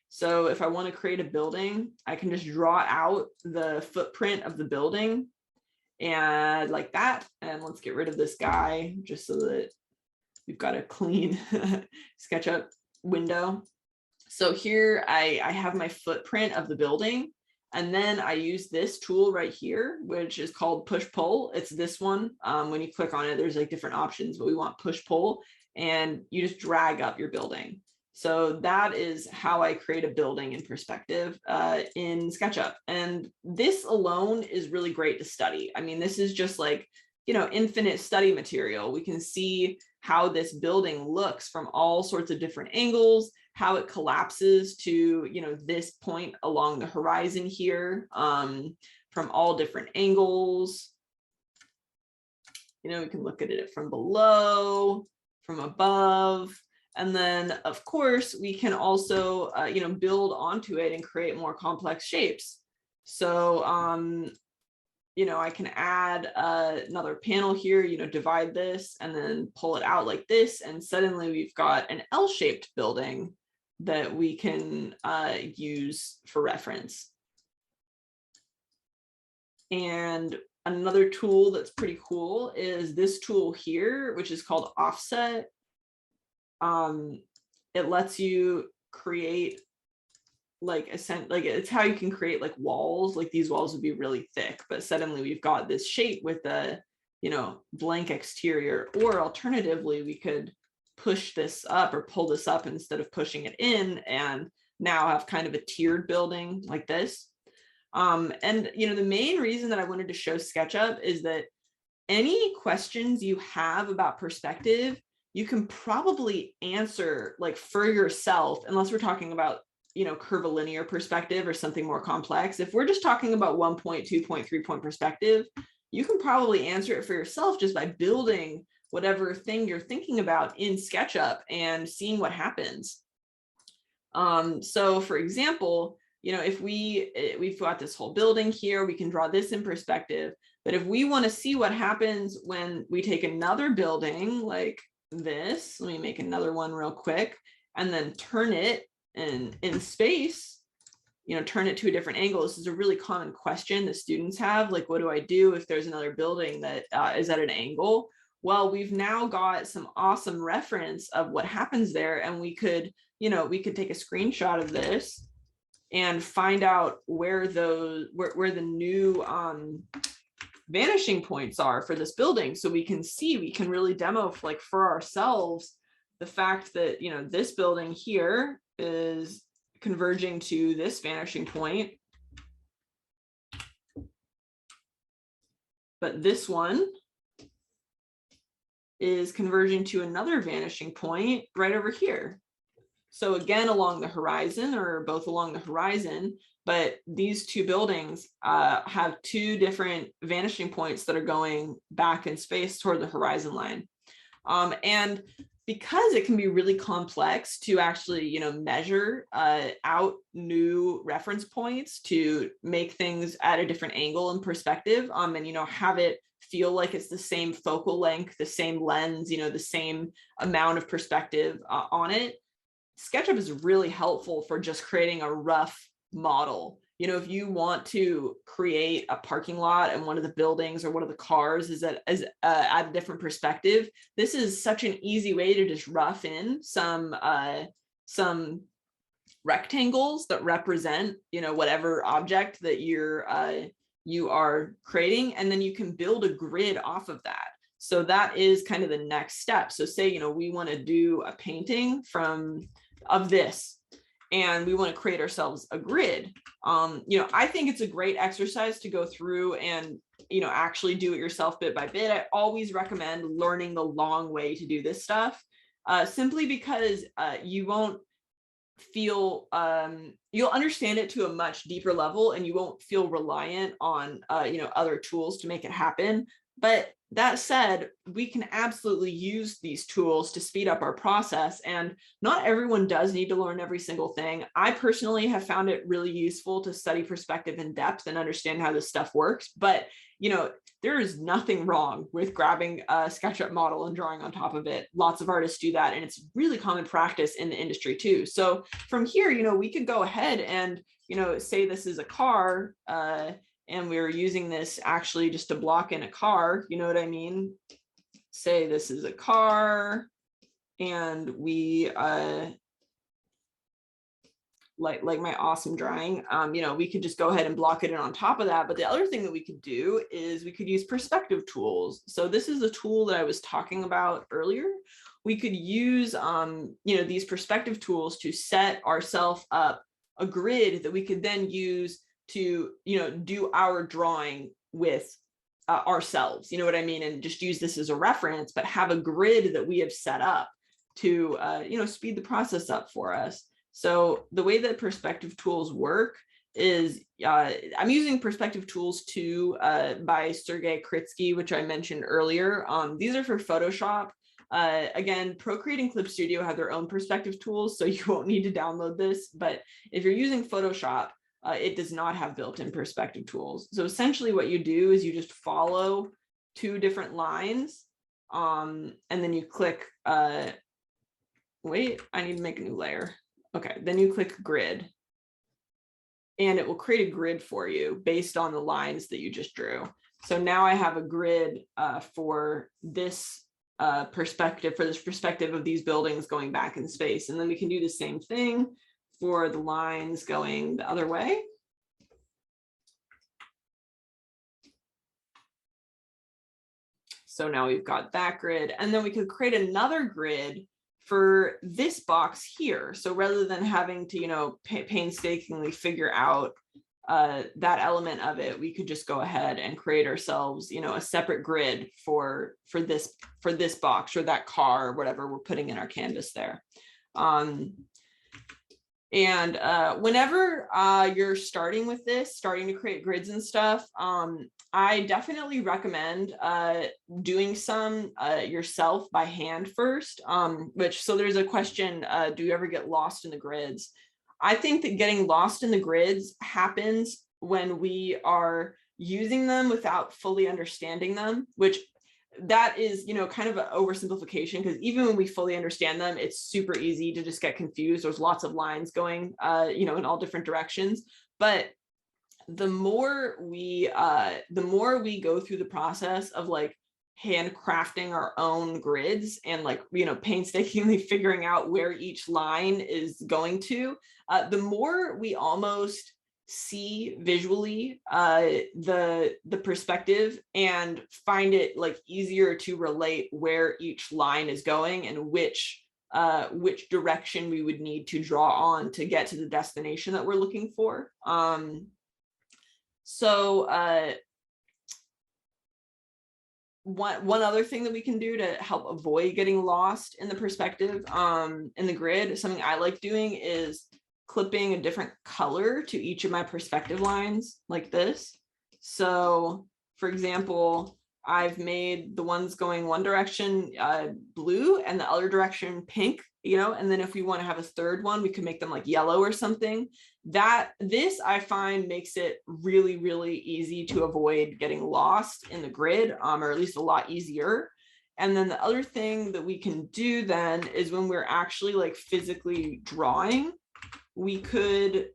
So if I want to create a building, I can just draw out the footprint of the building, and like that. And let's get rid of this guy just so that we've got a clean SketchUp window. So here I have my footprint of the building. And then I use this tool right here, which is called push pull. It's this one. When you click on it, there's like different options, but we want push pull, and you just drag up your building. So that is how I create a building in perspective in SketchUp. And this alone is really great to study. I mean, this is just like, you know, infinite study material. We can see how this building looks from all sorts of different angles, how it collapses to, you know, this point along the horizon here, from all different angles. You know, we can look at it from below, from above, and then of course we can also, you know, build onto it and create more complex shapes. So, you know, I can add another panel here, you know, divide this and then pull it out like this, and suddenly we've got an L-shaped building that we can use for reference. And another tool that's pretty cool is this tool here, which is called offset. It lets you create like it's how you can create like walls. Like these walls would be really thick, but suddenly we've got this shape with a, you know, blank exterior. Or alternatively, we could push this up or pull this up instead of pushing it in, and now have kind of a tiered building like this. And you know, the main reason that I wanted to show SketchUp is that any questions you have about perspective, you can probably answer like for yourself, unless we're talking about, you know, curvilinear perspective or something more complex. If we're just talking about 1 point, 2 point, 3 point perspective, you can probably answer it for yourself just by building whatever thing you're thinking about in SketchUp and seeing what happens. So for example, you know, if we've got this whole building here, we can draw this in perspective. But if we want to see what happens when we take another building like this, let me make another one real quick, and then turn it in space, turn it to a different angle. This is a really common question that students have, like, what do I do if there's another building that is at an angle? Well, we've now got some awesome reference of what happens there, and we could take a screenshot of this and find out where the new vanishing points are for this building, so we can really demo for ourselves the fact that this building here is converging to this vanishing point, but this one is converging to another vanishing point right over here. So again, along the horizon, or both along the horizon, but these two buildings have two different vanishing points that are going back in space toward the horizon line. And because it can be really complex to actually, measure out new reference points to make things at a different angle and perspective, and, have it feel like it's the same focal length, the same lens, the same amount of perspective on it, Sketchup is really helpful for just creating a rough model. If you want to create a parking lot and one of the buildings or one of the cars is at a different perspective, this is such an easy way to just rough in some rectangles that represent, whatever object that you are creating, and then you can build a grid off of that. So that is kind of the next step. So say, we want to do a painting of this, and we want to create ourselves a grid. I think it's a great exercise to go through and, actually do it yourself bit by bit. I always recommend learning the long way to do this stuff, simply because you won't feel, you'll understand it to a much deeper level, and you won't feel reliant on, other tools to make it happen. But that said, we can absolutely use these tools to speed up our process, and not everyone does need to learn every single thing. I personally have found it really useful to study perspective in depth and understand how this stuff works, but there is nothing wrong with grabbing a SketchUp model and drawing on top of it. Lots of artists do that, and it's really common practice in the industry too. So from here, we could go ahead and say this is a car, and we're using this actually just to block in a car, you know what I mean? Say this is a car, and we, like my awesome drawing, we could just go ahead and block it in on top of that. But the other thing that we could do is we could use perspective tools. So this is a tool that I was talking about earlier. We could use, these perspective tools to set ourselves up a grid that we could then use to do our drawing with ourselves, you know what I mean, and just use this as a reference, but have a grid that we have set up to speed the process up for us. So the way that perspective tools work is I'm using perspective tools too by Sergey Kurtz, which I mentioned earlier. These are for Photoshop. Again, Procreate and Clip Studio have their own perspective tools, so you won't need to download this. But if you're using Photoshop, it does not have built-in perspective tools. So essentially what you do is you just follow two different lines, and then you click, wait, I need to make a new layer. Okay, then you click grid, and it will create a grid for you based on the lines that you just drew. So now I have a grid for this perspective, of these buildings going back in space. And then we can do the same thing for the lines going the other way. So now we've got that grid, and then we could create another grid for this box here. So rather than having to, painstakingly figure out that element of it, we could just go ahead and create ourselves, a separate grid for this box or that car or whatever we're putting in our canvas there. And whenever you're starting to create grids and stuff, I definitely recommend doing some yourself by hand first, so there's a question, do you ever get lost in the grids? I think that getting lost in the grids happens when we are using them without fully understanding them, which that is, you know, kind of an oversimplification, because even when we fully understand them, it's super easy to just get confused. There's lots of lines going, you know, in all different directions. But the more we go through the process of like handcrafting our own grids and like, you know, painstakingly figuring out where each line is going to, the more we almost see visually the perspective and find it like easier to relate where each line is going and which direction we would need to draw on to get to the destination that we're looking for. One other thing that we can do to help avoid getting lost in the perspective in the grid, something I like doing is clipping a different color to each of my perspective lines like this. So for example, I've made the ones going one direction blue and the other direction pink, you know, and then if we want to have a third one, we could make them like yellow or something. This I find makes it really, really easy to avoid getting lost in the grid, or at least a lot easier. And then the other thing that we can do then is when we're actually like physically drawing, we could,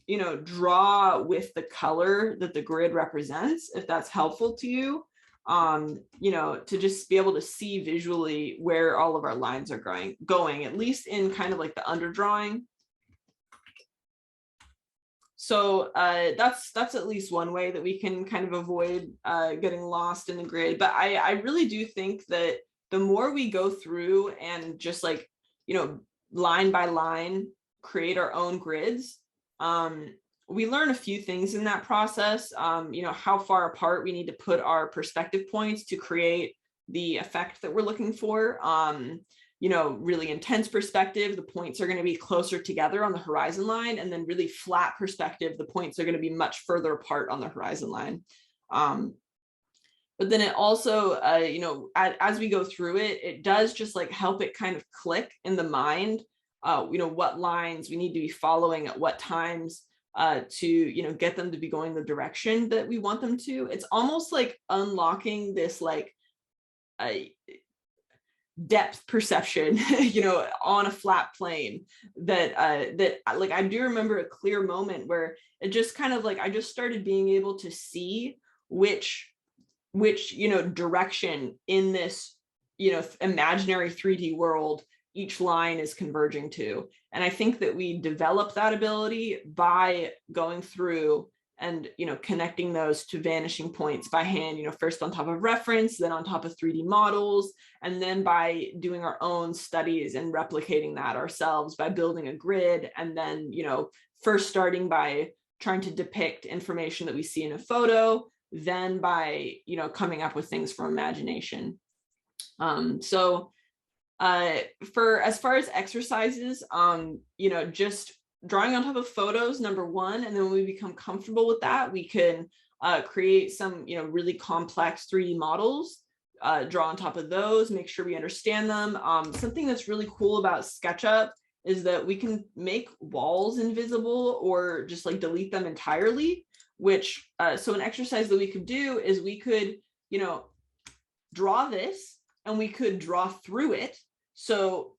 you know, draw with the color that the grid represents, if that's helpful to you. You know, to just be able to see visually where all of our lines are going, at least in kind of like the underdrawing. So that's at least one way that we can kind of avoid getting lost in the grid. But I really do think that the more we go through and just like, you know, line by line, create our own grids, we learn a few things in that process. You know, how far apart we need to put our perspective points to create the effect that we're looking for. You know, really intense perspective, the points are going to be closer together on the horizon line, and then really flat perspective, the points are going to be much further apart on the horizon line. But then it also, you know, as we go through it, it does just like help it kind of click in the mind, you know, what lines we need to be following at what times to, you know, get them to be going the direction that we want them to. It's almost like unlocking this like depth perception, you know, on a flat plane that like I do remember a clear moment where it just kind of like I just started being able to see which you know direction in this, you know, imaginary 3D world each line is converging to. And I think that we develop that ability by going through and, you know, connecting those to vanishing points by hand, you know, first on top of reference, then on top of 3D models, and then by doing our own studies and replicating that ourselves by building a grid. And then, you know, first starting by trying to depict information that we see in a photo, then by, you know, coming up with things from imagination. For as far as exercises, you know, just drawing on top of photos, number one, and then when we become comfortable with that, we can create some, you know, really complex 3D models, draw on top of those, make sure we understand them. Something that's really cool about Sketchup is that we can make walls invisible or just like delete them entirely, which, so an exercise that we could do is we could, you know, draw this and we could draw through it. So,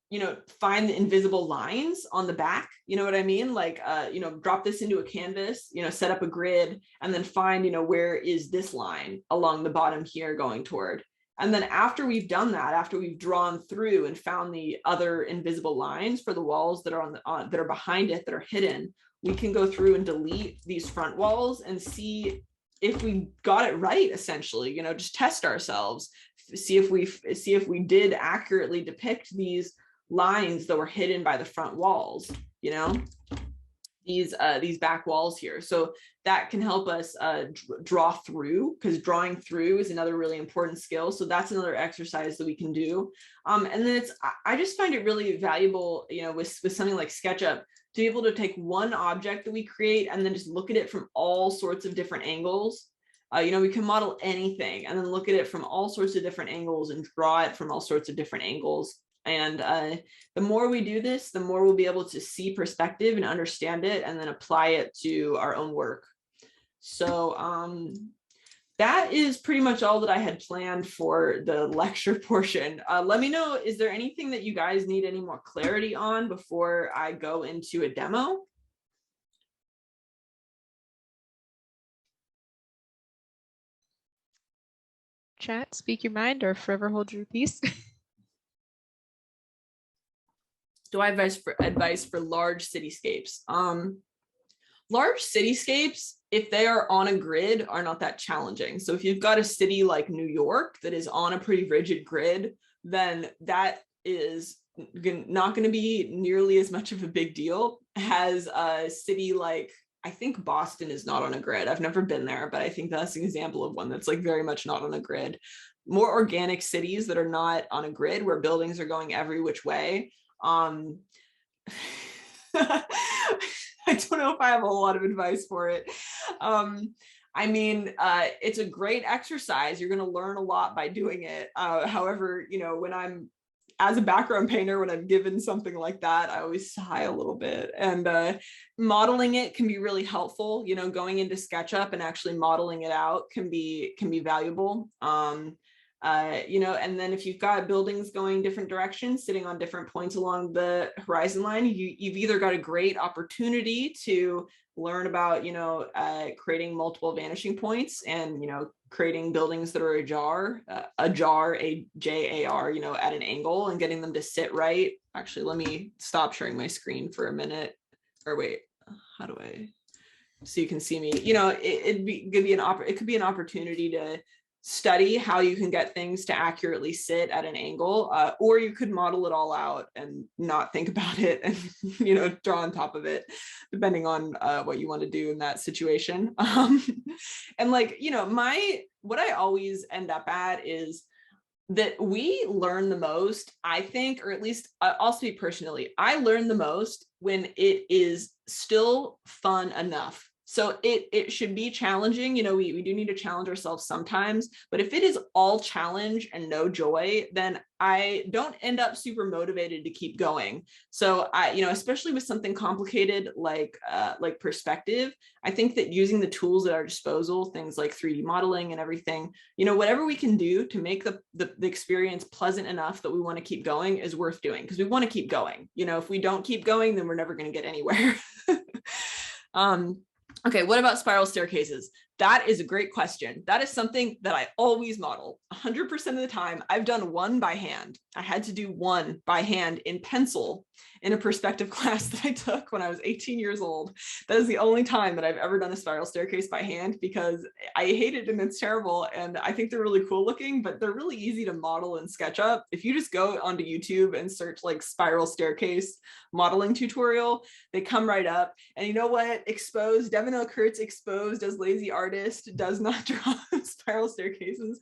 you know, find the invisible lines on the back, you know what I mean? Like, you know, drop this into a canvas, you know, set up a grid, and then find, you know, where is this line along the bottom here going toward. And then after we've done that, after we've drawn through and found the other invisible lines for the walls that are that are behind it, that are hidden, we can go through and delete these front walls and see if we got it right, essentially, you know, just test ourselves, see if we did accurately depict these lines that were hidden by the front walls, you know, these back walls here. So that can help us draw through, because drawing through is another really important skill. So that's another exercise that we can do. And then I just find it really valuable, you know, with something like SketchUp, to be able to take one object that we create and then just look at it from all sorts of different angles. You know, we can model anything and then look at it from all sorts of different angles and draw it from all sorts of different angles. And the more we do this, the more we'll be able to see perspective and understand it and then apply it to our own work. So that is pretty much all that I had planned for the lecture portion. Let me know, is there anything that you guys need any more clarity on before I go into a demo? Chat, speak your mind or forever hold your peace. Do I have advice for large cityscapes? Large cityscapes, if they are on a grid, are not that challenging. So if you've got a city like New York that is on a pretty rigid grid, then that is not going to be nearly as much of a big deal as a city like, I think Boston is not on a grid. I've never been there, but I think that's an example of one that's like very much not on a grid. More organic cities that are not on a grid, where buildings are going every which way. I don't know if I have a lot of advice for it. I mean, it's a great exercise. You're going to learn a lot by doing it. However, you know, when I'm as a background painter, when I'm given something like that, I always sigh a little bit. And modeling it can be really helpful. You know, going into Sketchup and actually modeling it out can be valuable. You know, and then if you've got buildings going different directions, sitting on different points along the horizon line, you've either got a great opportunity to learn about, you know, creating multiple vanishing points and, you know, creating buildings that are ajar, A-J-A-R, you know, at an angle and getting them to sit right. Actually, let me stop sharing my screen for a minute. Or wait, how do I, so you can see me? You know, it could be an opportunity to study how you can get things to accurately sit at an angle, or you could model it all out and not think about it and, you know, draw on top of it, depending on what you want to do in that situation. And like, you know, what I always end up at is that we learn the most, I think, or at least I'll speak personally, I learn the most when it is still fun enough. So it should be challenging. You know, we do need to challenge ourselves sometimes, but if it is all challenge and no joy, then I don't end up super motivated to keep going. So you know, especially with something complicated like perspective, I think that using the tools at our disposal, things like 3D modeling and everything, you know, whatever we can do to make the experience pleasant enough that we want to keep going is worth doing, because we want to keep going. You know, if we don't keep going, then we're never going to get anywhere. Okay, what about spiral staircases? That is a great question. That is something that I always model 100% of the time. I've done one by hand. I had to do one by hand in pencil in a perspective class that I took when I was 18 years old. That is the only time that I've ever done a spiral staircase by hand, because I hate it and it's terrible. And I think they're really cool looking, but they're really easy to model in SketchUp. If you just go onto YouTube and search like spiral staircase modeling tutorial, they come right up. And you know what? Exposed, Devin and Kurtz exposed as lazy artist, does not draw spiral staircases.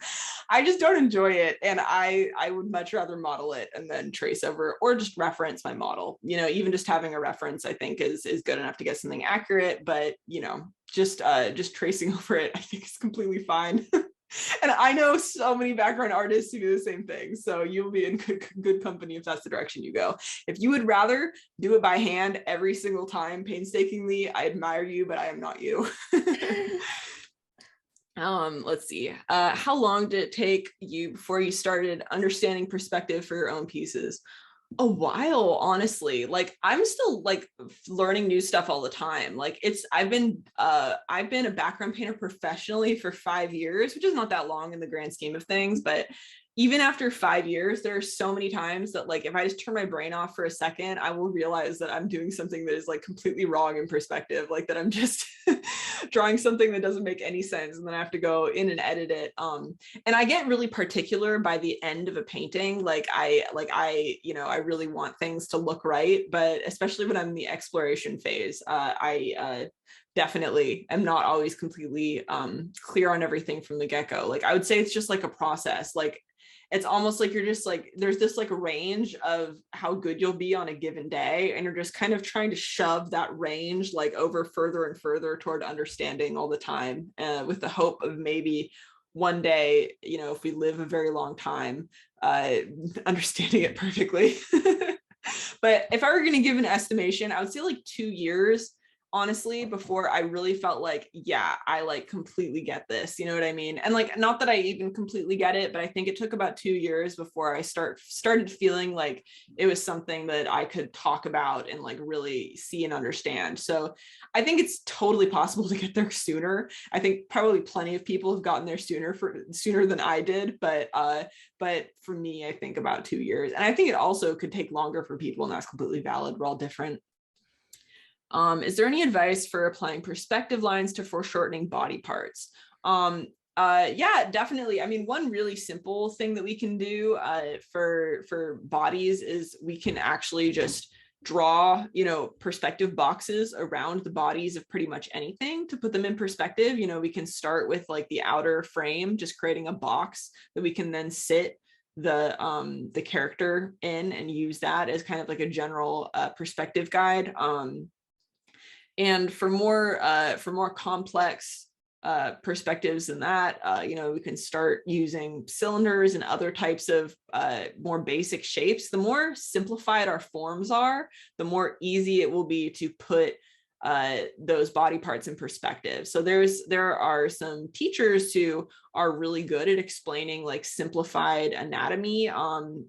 I just don't enjoy it. And I would much rather model it and then trace over or just reference my model. You know, even just having a reference, I think is good enough to get something accurate, but you know, just tracing over it, I think is completely fine. And I know so many background artists who do the same thing. So you'll be in good company if that's the direction you go. If you would rather do it by hand every single time painstakingly, I admire you, but I am not you. Let's see. How long did it take you before you started understanding perspective for your own pieces? A while, honestly. Like I'm still like learning new stuff all the time. Like I've been a background painter professionally for 5 years, which is not that long in the grand scheme of things, but even after 5 years, there are so many times that like if I just turn my brain off for a second, I will realize that I'm doing something that is like completely wrong in perspective, like that I'm just drawing something that doesn't make any sense, and then I have to go in and edit it. And I get really particular by the end of a painting. I you know, I really want things to look right, but especially when I'm in the exploration phase, I definitely am not always completely clear on everything from the get-go. Like I would say it's just like a process. Like it's almost like you're just like, there's this like range of how good you'll be on a given day, and you're just kind of trying to shove that range like over further and further toward understanding all the time, with the hope of maybe one day, you know, if we live a very long time, understanding it perfectly. But if I were going to give an estimation, I would say like 2 years. honestly, before I really felt like, yeah, I like completely get this, you know what I mean? And like, not that I even completely get it, but I think it took about 2 years before I started feeling like it was something that I could talk about and like really see and understand. So I think it's totally possible to get there sooner. I think probably plenty of people have gotten there sooner than I did, but for me, I think about 2 years. And I think it also could take longer for people, and that's completely valid. We're all different. Is there any advice for applying perspective lines to foreshortening body parts? Yeah, definitely. I mean, one really simple thing that we can do for bodies is we can actually just draw, perspective boxes around the bodies of pretty much anything to put them in perspective. We can start with like the outer frame, just creating a box that we can then sit the character in and use that as kind of like a general perspective guide. And for more complex perspectives than that, we can start using cylinders and other types of more basic shapes. The more simplified our forms are, the more easy it will be to put those body parts in perspective. So there are some teachers who are really good at explaining like simplified anatomy.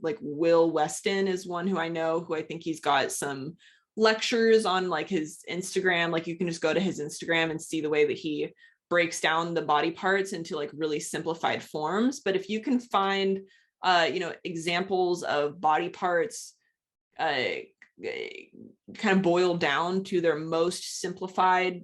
Like Will Weston is one who I know, who I think he's got some lectures on like his Instagram. Like you can just go to his Instagram and see the way that he breaks down the body parts into like really simplified forms. But if you can find examples of body parts kind of boiled down to their most simplified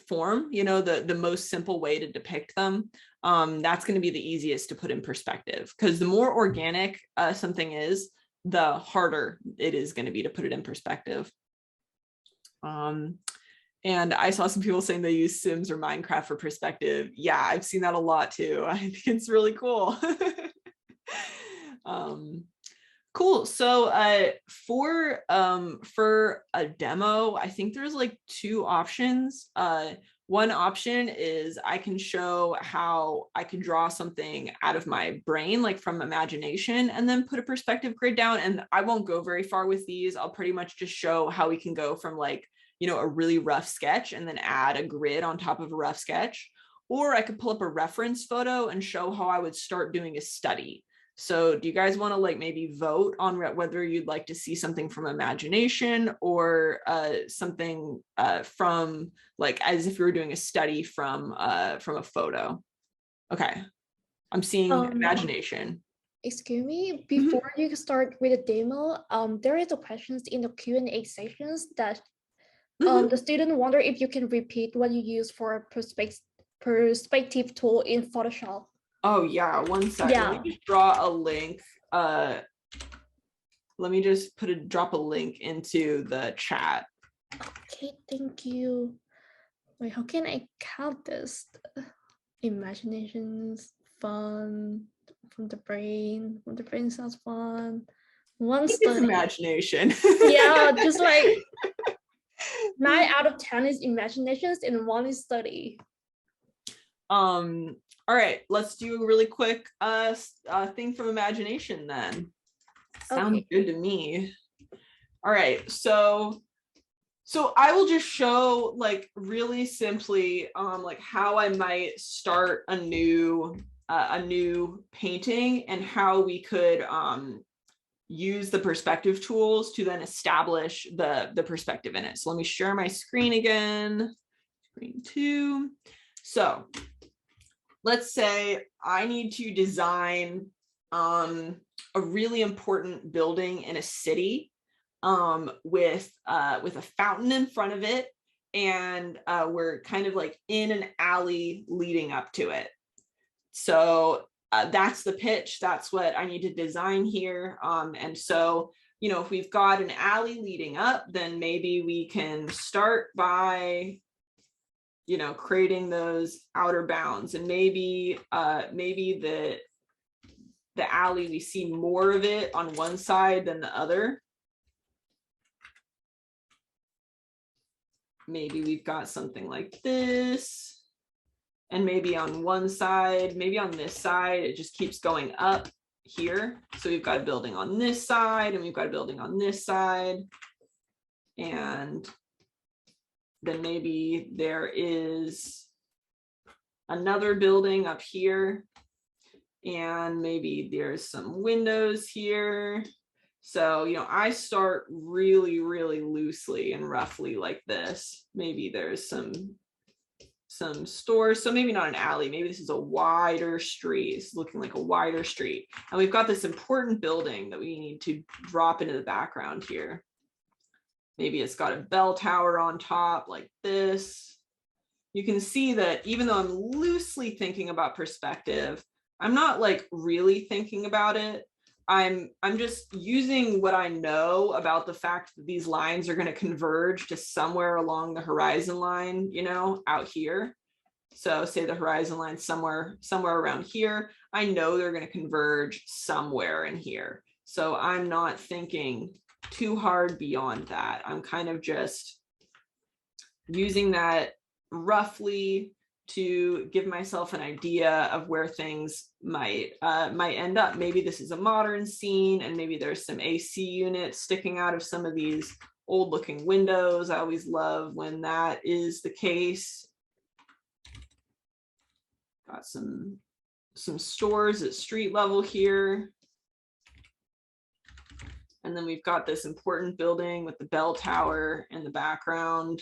form, the most simple way to depict them, that's going to be the easiest to put in perspective, because the more organic something is, the harder it is going to be to put it in perspective. And I saw some people saying they use Sims or Minecraft for perspective. Yeah, I've seen that a lot too. I think it's really cool. Cool. So for a demo, I think there's like 2 options. One option is I can show how I can draw something out of my brain, like from imagination, and then put a perspective grid down. And I won't go very far with these. I'll pretty much just show how we can go from like, a really rough sketch and then add a grid on top of a rough sketch. Or I could pull up a reference photo and show how I would start doing a study. So do you guys want to like maybe vote on whether you'd like to see something from imagination or something from like as if you were doing a study from a photo? Okay, I'm seeing imagination. Excuse me, before you start with the demo, there is a questions in the Q&A sections that the student wonder if you can repeat what you use for perspective tool in Photoshop. Oh yeah, one second. Yeah. Let me just draw a link. Let me just drop a link into the chat. Okay, thank you. Wait, how can I count this? Imaginations, fun, from the brain sounds fun. One study. It's imagination. Yeah, just like 9 out of 10 is imaginations and 1 is study. All right, let's do a really quick thing from imagination then. Sounds good to me. All right, so I will just show like really simply like how I might start a new painting and how we could use the perspective tools to then establish the perspective in it. So let me share my screen again. Screen 2. So let's say I need to design a really important building in a city with a fountain in front of it, and we're kind of like in an alley leading up to it. So that's the pitch. That's what I need to design here. And so, if we've got an alley leading up, then maybe we can start by creating those outer bounds, and maybe the alley, we see more of it on one side than the other. Maybe we've got something like this, and maybe on one side, maybe on this side, it just keeps going up here. So we've got a building on this side, and we've got a building on this side, and then maybe there is another building up here, and maybe there's some windows here. So, you know, I start really, really loosely and roughly like this. Maybe there's some stores, so maybe not an alley, maybe this is a wider street. It's looking like a wider street, and we've got this important building that we need to drop into the background here. Maybe it's got a bell tower on top like this. You can see that even though I'm loosely thinking about perspective, I'm not like really thinking about it. I'm just using what I know about the fact that these lines are going to converge to somewhere along the horizon line, you know, out here. So say the horizon line somewhere around here. I know they're going to converge somewhere in here. So I'm not thinking too hard beyond that. I'm kind of just using that roughly to give myself an idea of where things might end up. Maybe this is a modern scene, and maybe there's some AC units sticking out of some of these old looking windows. I always love when that is the case. Got some stores at street level here. And then we've got this important building with the bell tower in the background.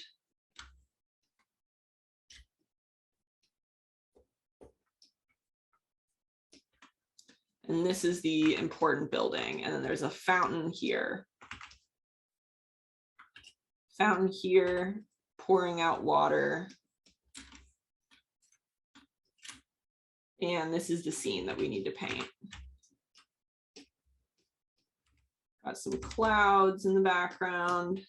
And this is the important building. And then there's a fountain here. Fountain here, pouring out water. And this is the scene that we need to paint. Got some clouds in the background.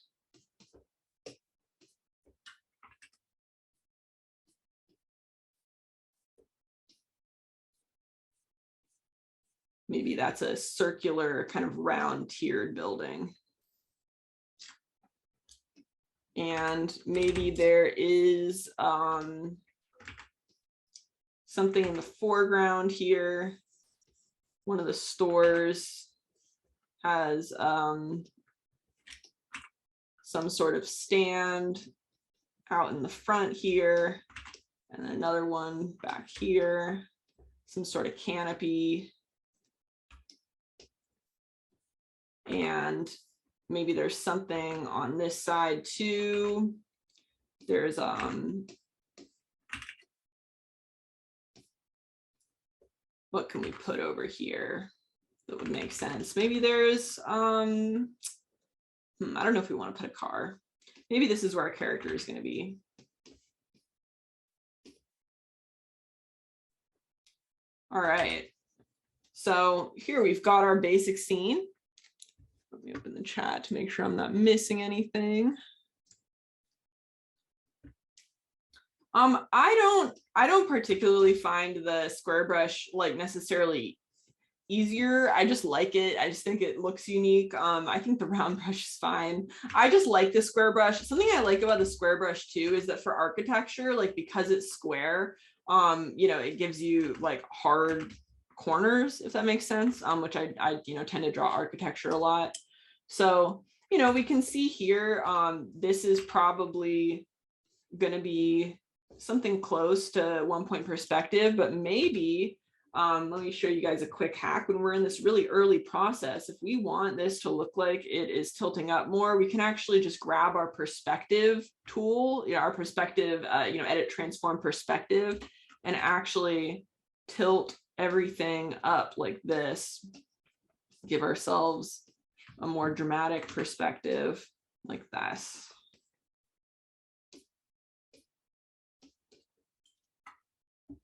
Maybe that's a circular kind of round tiered building. And maybe there is something in the foreground here. One of the stores has some sort of stand out in the front here, and another one back here, some sort of canopy. And maybe there's something on this side too. There's what can we put over here that would make sense? Maybe there's I don't know if we want to put a car. Maybe this is where our character is going to be. All right, so here we've got our basic scene. Let me open the chat to make sure I'm not missing anything. I don't particularly find the square brush like necessarily easier. I just like it. I just think it looks unique. I think the round brush is fine. I just like the square brush. Something I like about the square brush too is that for architecture, like because it's square, you know, it gives you like hard corners, if that makes sense, which I you know, tend to draw architecture a lot. So, you know, we can see here, this is probably going to be something close to 1 point perspective, but maybe, let me show you guys a quick hack. When we're in this really early process, if we want this to look like it is tilting up more, we can actually just grab our perspective tool, you know, our perspective, you know, edit, transform perspective, and actually tilt everything up like this, give ourselves a more dramatic perspective like this.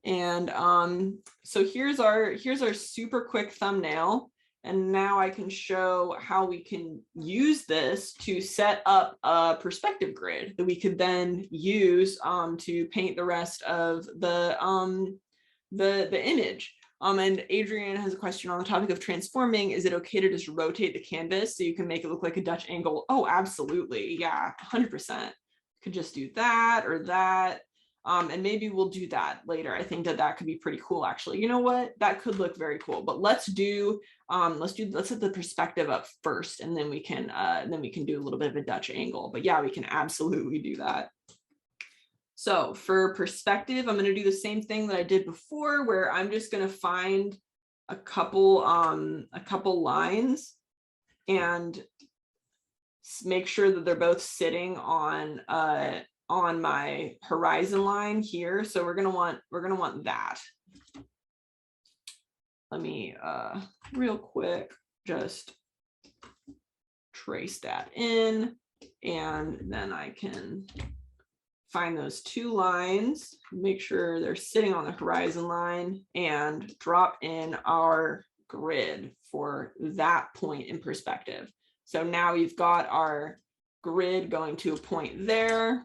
And so here's our super quick thumbnail. And now I can show how we can use this to set up a perspective grid that we could then use to paint the rest of the image. And Adrian has a question on the topic of transforming. Is it okay to just rotate the canvas so you can make it look like a Dutch angle? Oh, absolutely. Yeah, 100%. Could just do that or that. And maybe we'll do that later. I think that could be pretty cool, actually. You know what? That could look very cool. But let's set the perspective up first, and then we can do a little bit of a Dutch angle. But yeah, we can absolutely do that. So for perspective, I'm going to do the same thing that I did before, where I'm just going to find a couple lines and make sure that they're both sitting on my horizon line here. So we're gonna want that. Let me real quick just trace that in, and then I can find those two lines, make sure they're sitting on the horizon line, and drop in our grid for that point in perspective. So now we've got our grid going to a point there.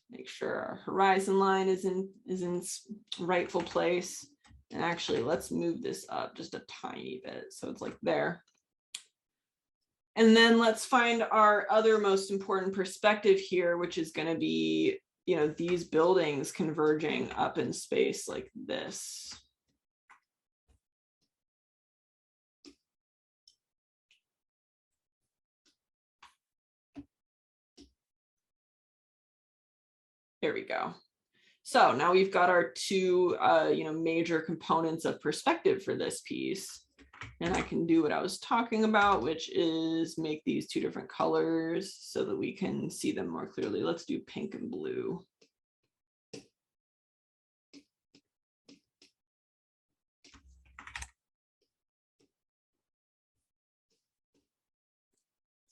Make sure our horizon line is in its rightful place. And actually, let's move this up just a tiny bit so it's like there. And then let's find our other most important perspective here, which is going to be, these buildings converging up in space like this. There we go. So now we've got our two, major components of perspective for this piece. And I can do what I was talking about, which is make these two different colors so that we can see them more clearly. Let's do pink and blue.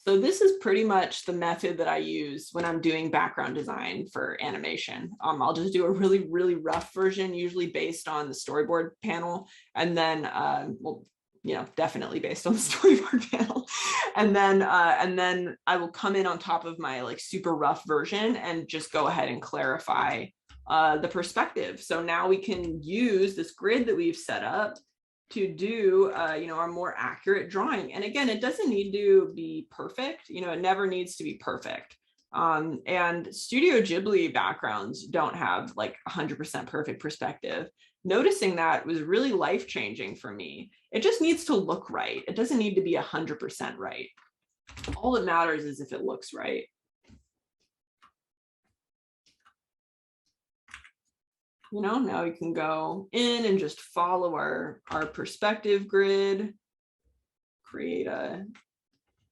So this is pretty much the method that I use when I'm doing background design for animation. I'll just do a really, really rough version, usually based on the storyboard panel, and then, definitely based on the storyboard panel, and then I will come in on top of my like super rough version and just go ahead and clarify the perspective. So now we can use this grid that we've set up to do our more accurate drawing. And again, it doesn't need to be perfect. It never needs to be perfect. And Studio Ghibli backgrounds don't have like 100% perfect perspective. Noticing that was really life-changing for me. It just needs to look right. It doesn't need to be 100% right. All that matters is if it looks right. Now we can go in and just follow our perspective grid, create a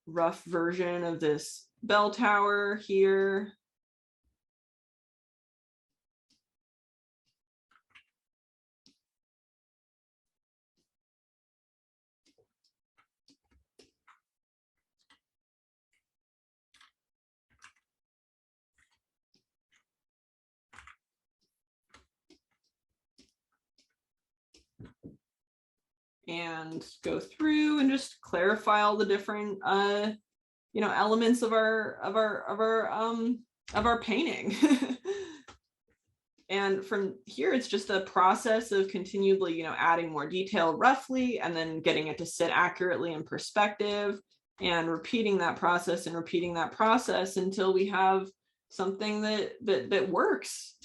rough version of this bell tower here. And go through and just clarify all the different elements of our painting. And from here, it's just a process of continually, adding more detail roughly, and then getting it to sit accurately in perspective, and repeating that process until we have something that works.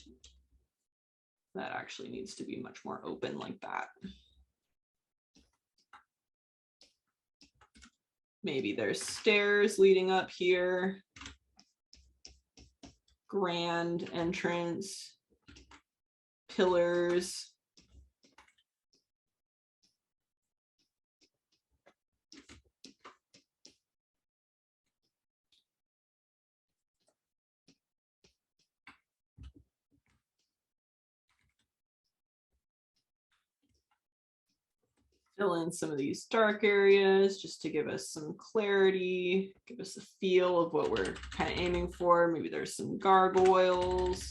That actually needs to be much more open like that. Maybe there's stairs leading up here. Grand entrance. Pillars. Fill in some of these dark areas just to give us some clarity, give us a feel of what we're kind of aiming for. Maybe there's some gargoyles.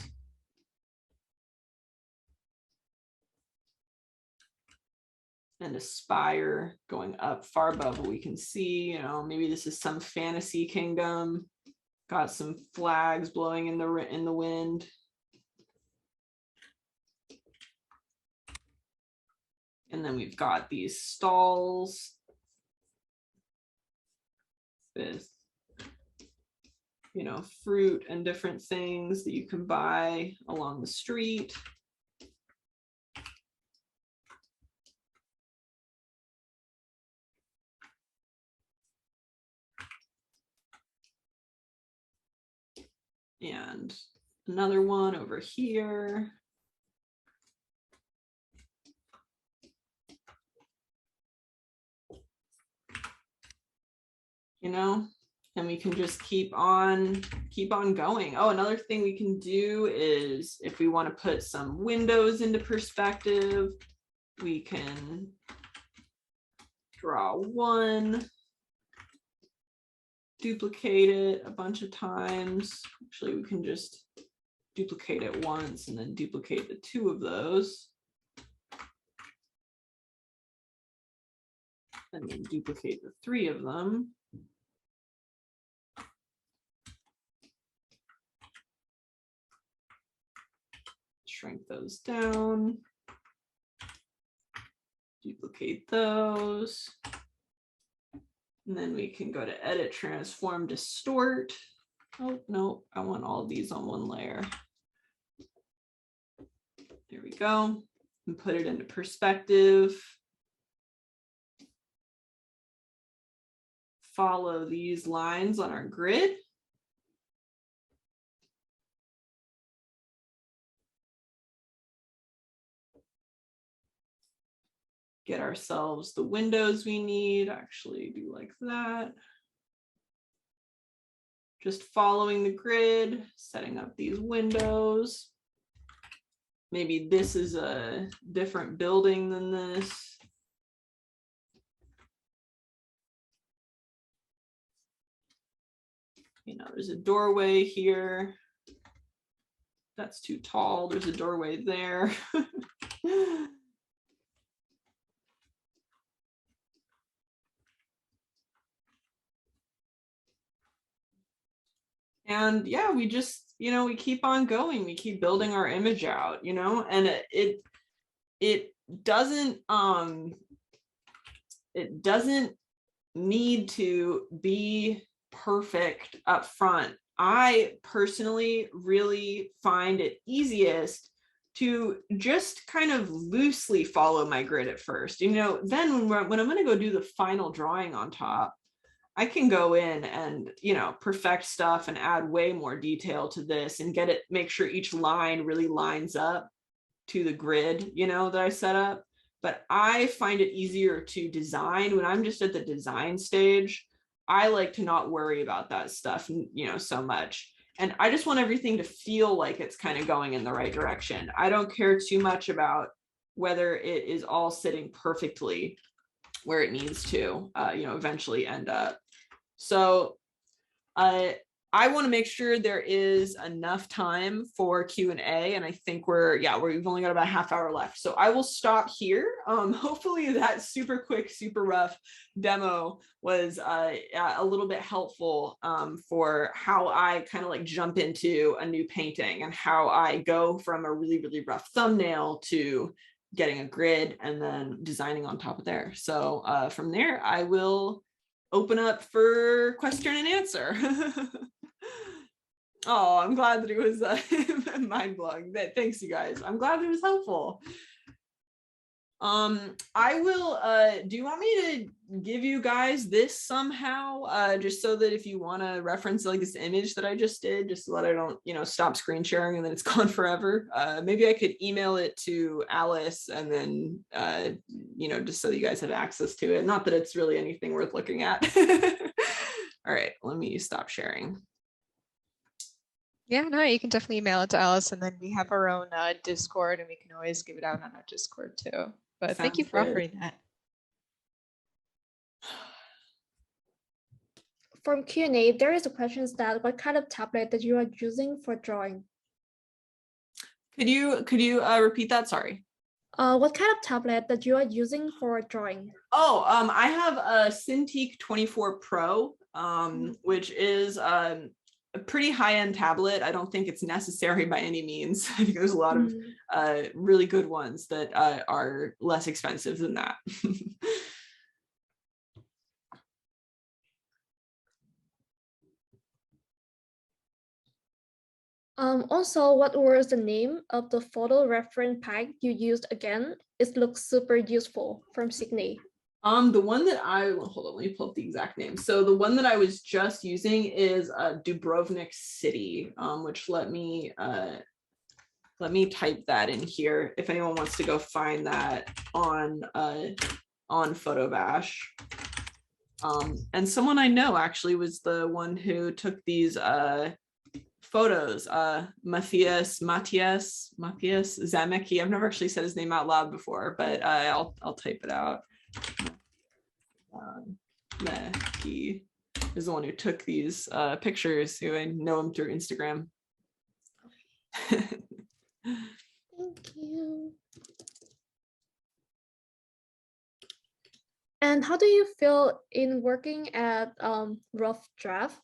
And a spire going up far above what we can see. Maybe this is some fantasy kingdom. Got some flags blowing in the wind. And then we've got these stalls with, fruit and different things that you can buy along the street. and another one over here. You know, and we can just keep on going. Oh, another thing we can do is if we want to put some windows into perspective, we can draw one, duplicate it a bunch of times. Actually, we can just duplicate it once and then duplicate the two of those. And then duplicate the three of them. Shrink those down. Duplicate those. And then we can go to edit, transform, distort. Oh, no, I want all of these on one layer. There we go. And put it into perspective. Follow these lines on our grid. Get ourselves the windows we need. Actually do like that. Just following the grid, setting up these windows. Maybe this is a different building than this. You know, there's a doorway here. That's too tall. There's a doorway there. And yeah, we just, you know, we keep on going. We keep building our image out, you know, and it doesn't need to be perfect up front. I personally really find it easiest to just kind of loosely follow my grid at first. You know, then when I'm going to go do the final drawing on top, I can go in and, you know, perfect stuff and add way more detail to this and get it, make sure each line really lines up to the grid, you know, that I set up. But I find it easier to design when I'm just at the design stage. I like to not worry about that stuff, you know, so much. And I just want everything to feel like it's kind of going in the right direction. I don't care too much about whether it is all sitting perfectly where it needs to, you know, eventually end up. So I want to make sure there is enough time for Q&A, and I think we've only got about a half hour left. So I will stop here. Hopefully that super quick, super rough demo was a little bit helpful for how I kind of like jump into a new painting and how I go from a really, really rough thumbnail to getting a grid and then designing on top of there. So from there, I will open up for question and answer. Oh, I'm glad that it was mind-blowing. Thanks, you guys. I'm glad it was helpful. I will, do you want me to give you guys this somehow? Just so that if you want to reference like this image that I just did, just so that I don't, you know, stop screen sharing and then it's gone forever. Maybe I could email it to Alice and then, you know, just so you guys have access to it. Not that it's really anything worth looking at. All right, let me stop sharing. Yeah, no, you can definitely email it to Alice, and then we have our own Discord, and we can always give it out on our Discord too. But thank you for offering that. From Q&A, there is a question that what kind of tablet that you are using for drawing? Could you repeat that? Sorry. What kind of tablet that you are using for drawing? Oh, I have a Cintiq 24 Pro, which is a pretty high-end tablet. I don't think it's necessary by any means. I think there's a lot of really good ones that are less expensive than that. Also, what was the name of the photo reference pack you used again? It looks super useful, from Sydney. The one that hold on, let me pull up the exact name. So the one that I was just using is Dubrovnik City, which let me type that in here if anyone wants to go find that on Photobash. And someone I know actually was the one who took these photos. Matthias Zamecki. I've never actually said his name out loud before, but I'll type it out. He is the one who took these pictures, who I know him through Instagram. Thank you. And how do you feel in working at Rough Draft?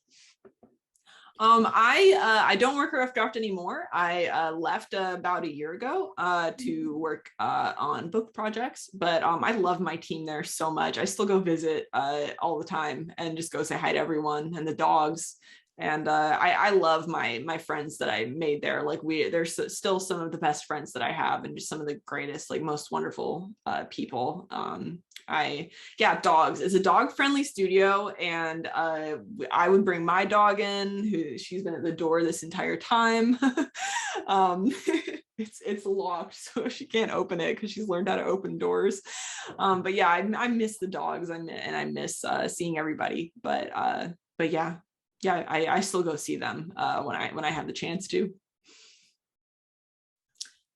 I don't work at Rough Draft anymore. I left about a year ago to work on book projects, but I love my team there so much. I still go visit all the time and just go say hi to everyone and the dogs. And I love my friends that I made there. Like they're still some of the best friends that I have, and just some of the greatest, like most wonderful people. Dogs. It's a dog friendly studio, and I would bring my dog in, she's been at the door this entire time. It's locked, so she can't open it because she's learned how to open doors. But yeah, I miss the dogs, and I miss seeing everybody. But yeah, I still go see them when I have the chance to.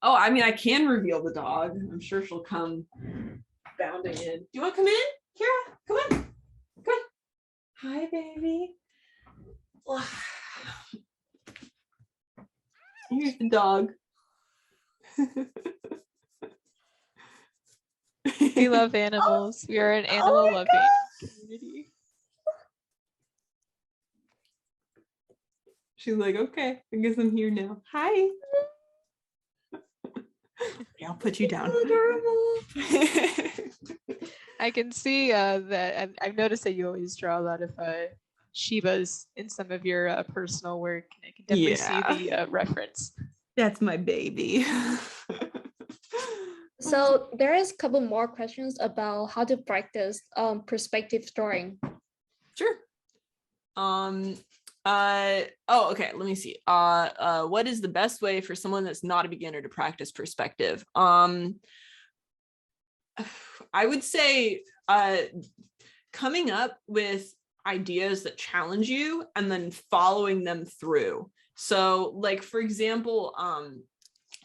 Oh, I mean, I can reveal the dog. I'm sure she'll come bounding in. Do you want to come in, Kira? Come on. Come on. Hi, baby. Here's the dog. We love animals. We are an animal loving community. She's like, okay, I guess I'm here now. Hi. Yeah, I'll put you down. I can see that I've noticed that you always draw a lot of Shibas in some of your personal work. I can definitely see the reference. That's my baby. So there is a couple more questions about how to practice perspective drawing. Sure. Okay, let me see. What is the best way for someone that's not a beginner to practice perspective? I would say coming up with ideas that challenge you and then following them through. So like, for example,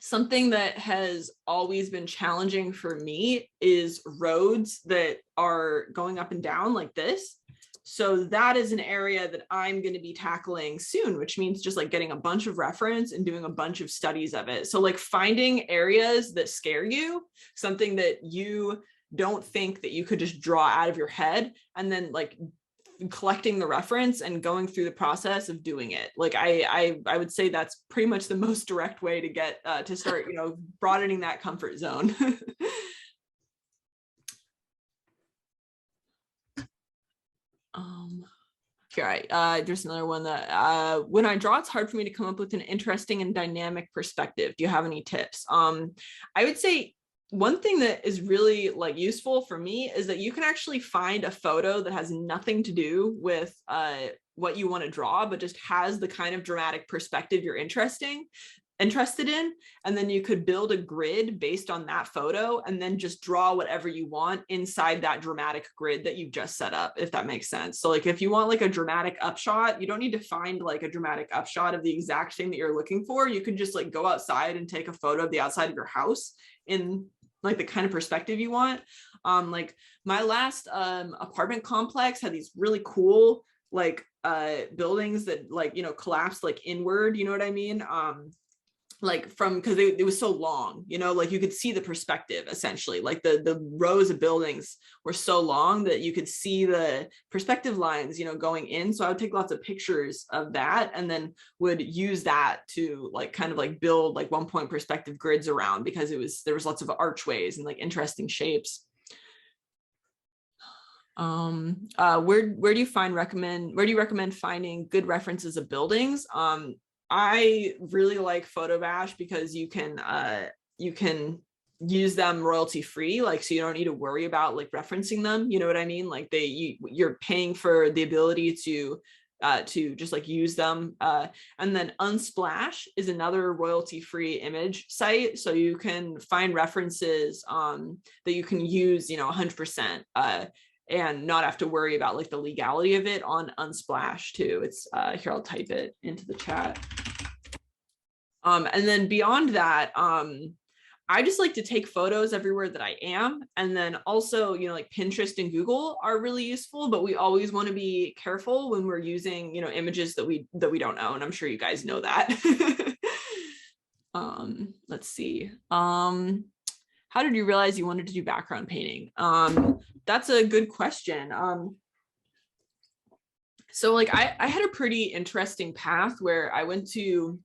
something that has always been challenging for me is roads that are going up and down like this. So that is an area that I'm going to be tackling soon, which means just like getting a bunch of reference and doing a bunch of studies of it. So like finding areas that scare you, something that you don't think that you could just draw out of your head, and then like collecting the reference and going through the process of doing it. Like I would say that's pretty much the most direct way to get to start, broadening that comfort zone. All right, there's another one that when I draw, it's hard for me to come up with an interesting and dynamic perspective. Do you have any tips? I would say one thing that is really like useful for me is that you can actually find a photo that has nothing to do with what you want to draw, but just has the kind of dramatic perspective you're interested in, and then you could build a grid based on that photo and then just draw whatever you want inside that dramatic grid that you've just set up, if that makes sense. So like if you want like a dramatic upshot, you don't need to find like a dramatic upshot of the exact thing that you're looking for. You can just like go outside and take a photo of the outside of your house in like the kind of perspective you want. Like my last apartment complex had these really cool like buildings that like collapsed like inward, you know what I mean? Like from, because it was so long, like you could see the perspective essentially, like the rows of buildings were so long that you could see the perspective lines, going in. So I would take lots of pictures of that and then would use that to like kind of like build like 1 point perspective grids around, because there was lots of archways and like interesting shapes. Where do you recommend finding good references of buildings? I really like Photobash because you can use them royalty free, like, so you don't need to worry about like referencing them, you know what I mean? Like you're paying for the ability to just like use them. And then Unsplash is another royalty-free image site. So you can find references that you can use, 100%, and not have to worry about like the legality of it on Unsplash too. It's here, I'll type it into the chat. And then beyond that, I just like to take photos everywhere that I am. And then also, like Pinterest and Google are really useful, but we always want to be careful when we're using, images that we don't own. I'm sure you guys know that. Let's see. How did you realize you wanted to do background painting? That's a good question. So like I had a pretty interesting path where I went to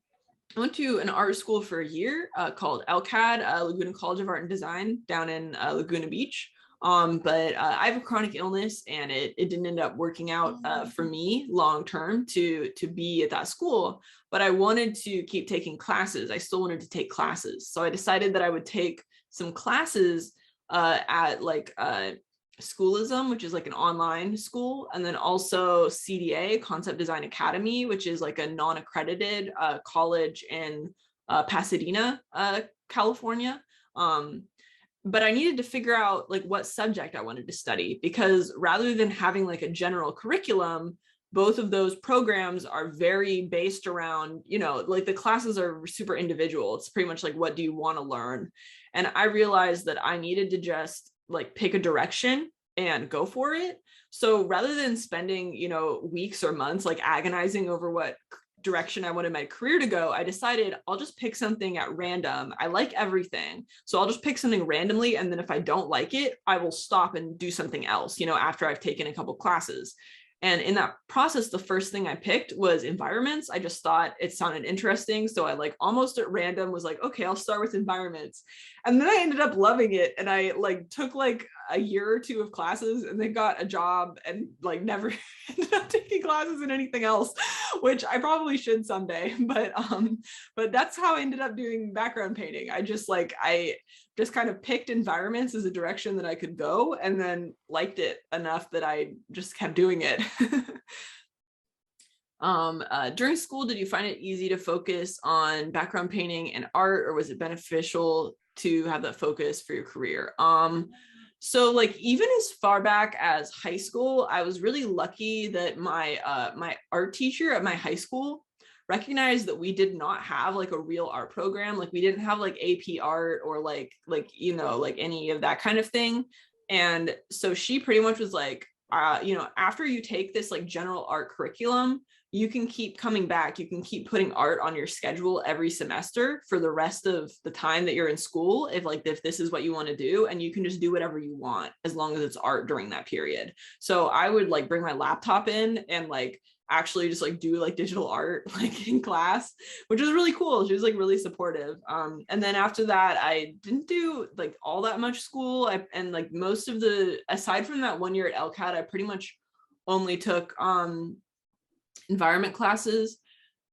an art school for a year called LCAD, Laguna College of Art and Design, down in Laguna Beach. But I have a chronic illness, and it didn't end up working out for me long term to be at that school. But I wanted to keep taking classes. I still wanted to take classes. So I decided that I would take some classes at like Schoolism, which is like an online school, and then also CDA, Concept Design Academy, which is like a non-accredited college in Pasadena, California. But I needed to figure out like what subject I wanted to study, because rather than having like a general curriculum, both of those programs are very based around, like the classes are super individual. It's pretty much like, what do you want to learn? And I realized that I needed to just like pick a direction and go for it. So rather than spending, weeks or months like agonizing over what direction I wanted my career to go, I decided I'll just pick something at random. I like everything. So I'll just pick something randomly. And then if I don't like it, I will stop and do something else, after I've taken a couple classes. And in that process, the first thing I picked was environments. I just thought it sounded interesting. So I like almost at random was like, okay, I'll start with environments. And then I ended up loving it. And I like took like a year or two of classes and then got a job and like never ended up taking classes in anything else, which I probably should someday. But that's how I ended up doing background painting. I just kind of picked environments as a direction that I could go, and then liked it enough that I just kept doing it. During school, did you find it easy to focus on background painting and art, or was it beneficial to have that focus for your career? So like even as far back as high school, I was really lucky that my my art teacher at my high school recognized that we did not have like a real art program. Like we didn't have like AP art or like any of that kind of thing. And so she pretty much was like, after you take this like general art curriculum, you can keep coming back. You can keep putting art on your schedule every semester for the rest of the time that you're in school, if this is what you want to do, and you can just do whatever you want as long as it's art during that period. So I would like bring my laptop in and like actually just like do like digital art like in class, which was really cool. She was like really supportive. And then after that, I didn't do like all that much school. And like most of aside from that 1 year at LCAD, I pretty much only took environment classes.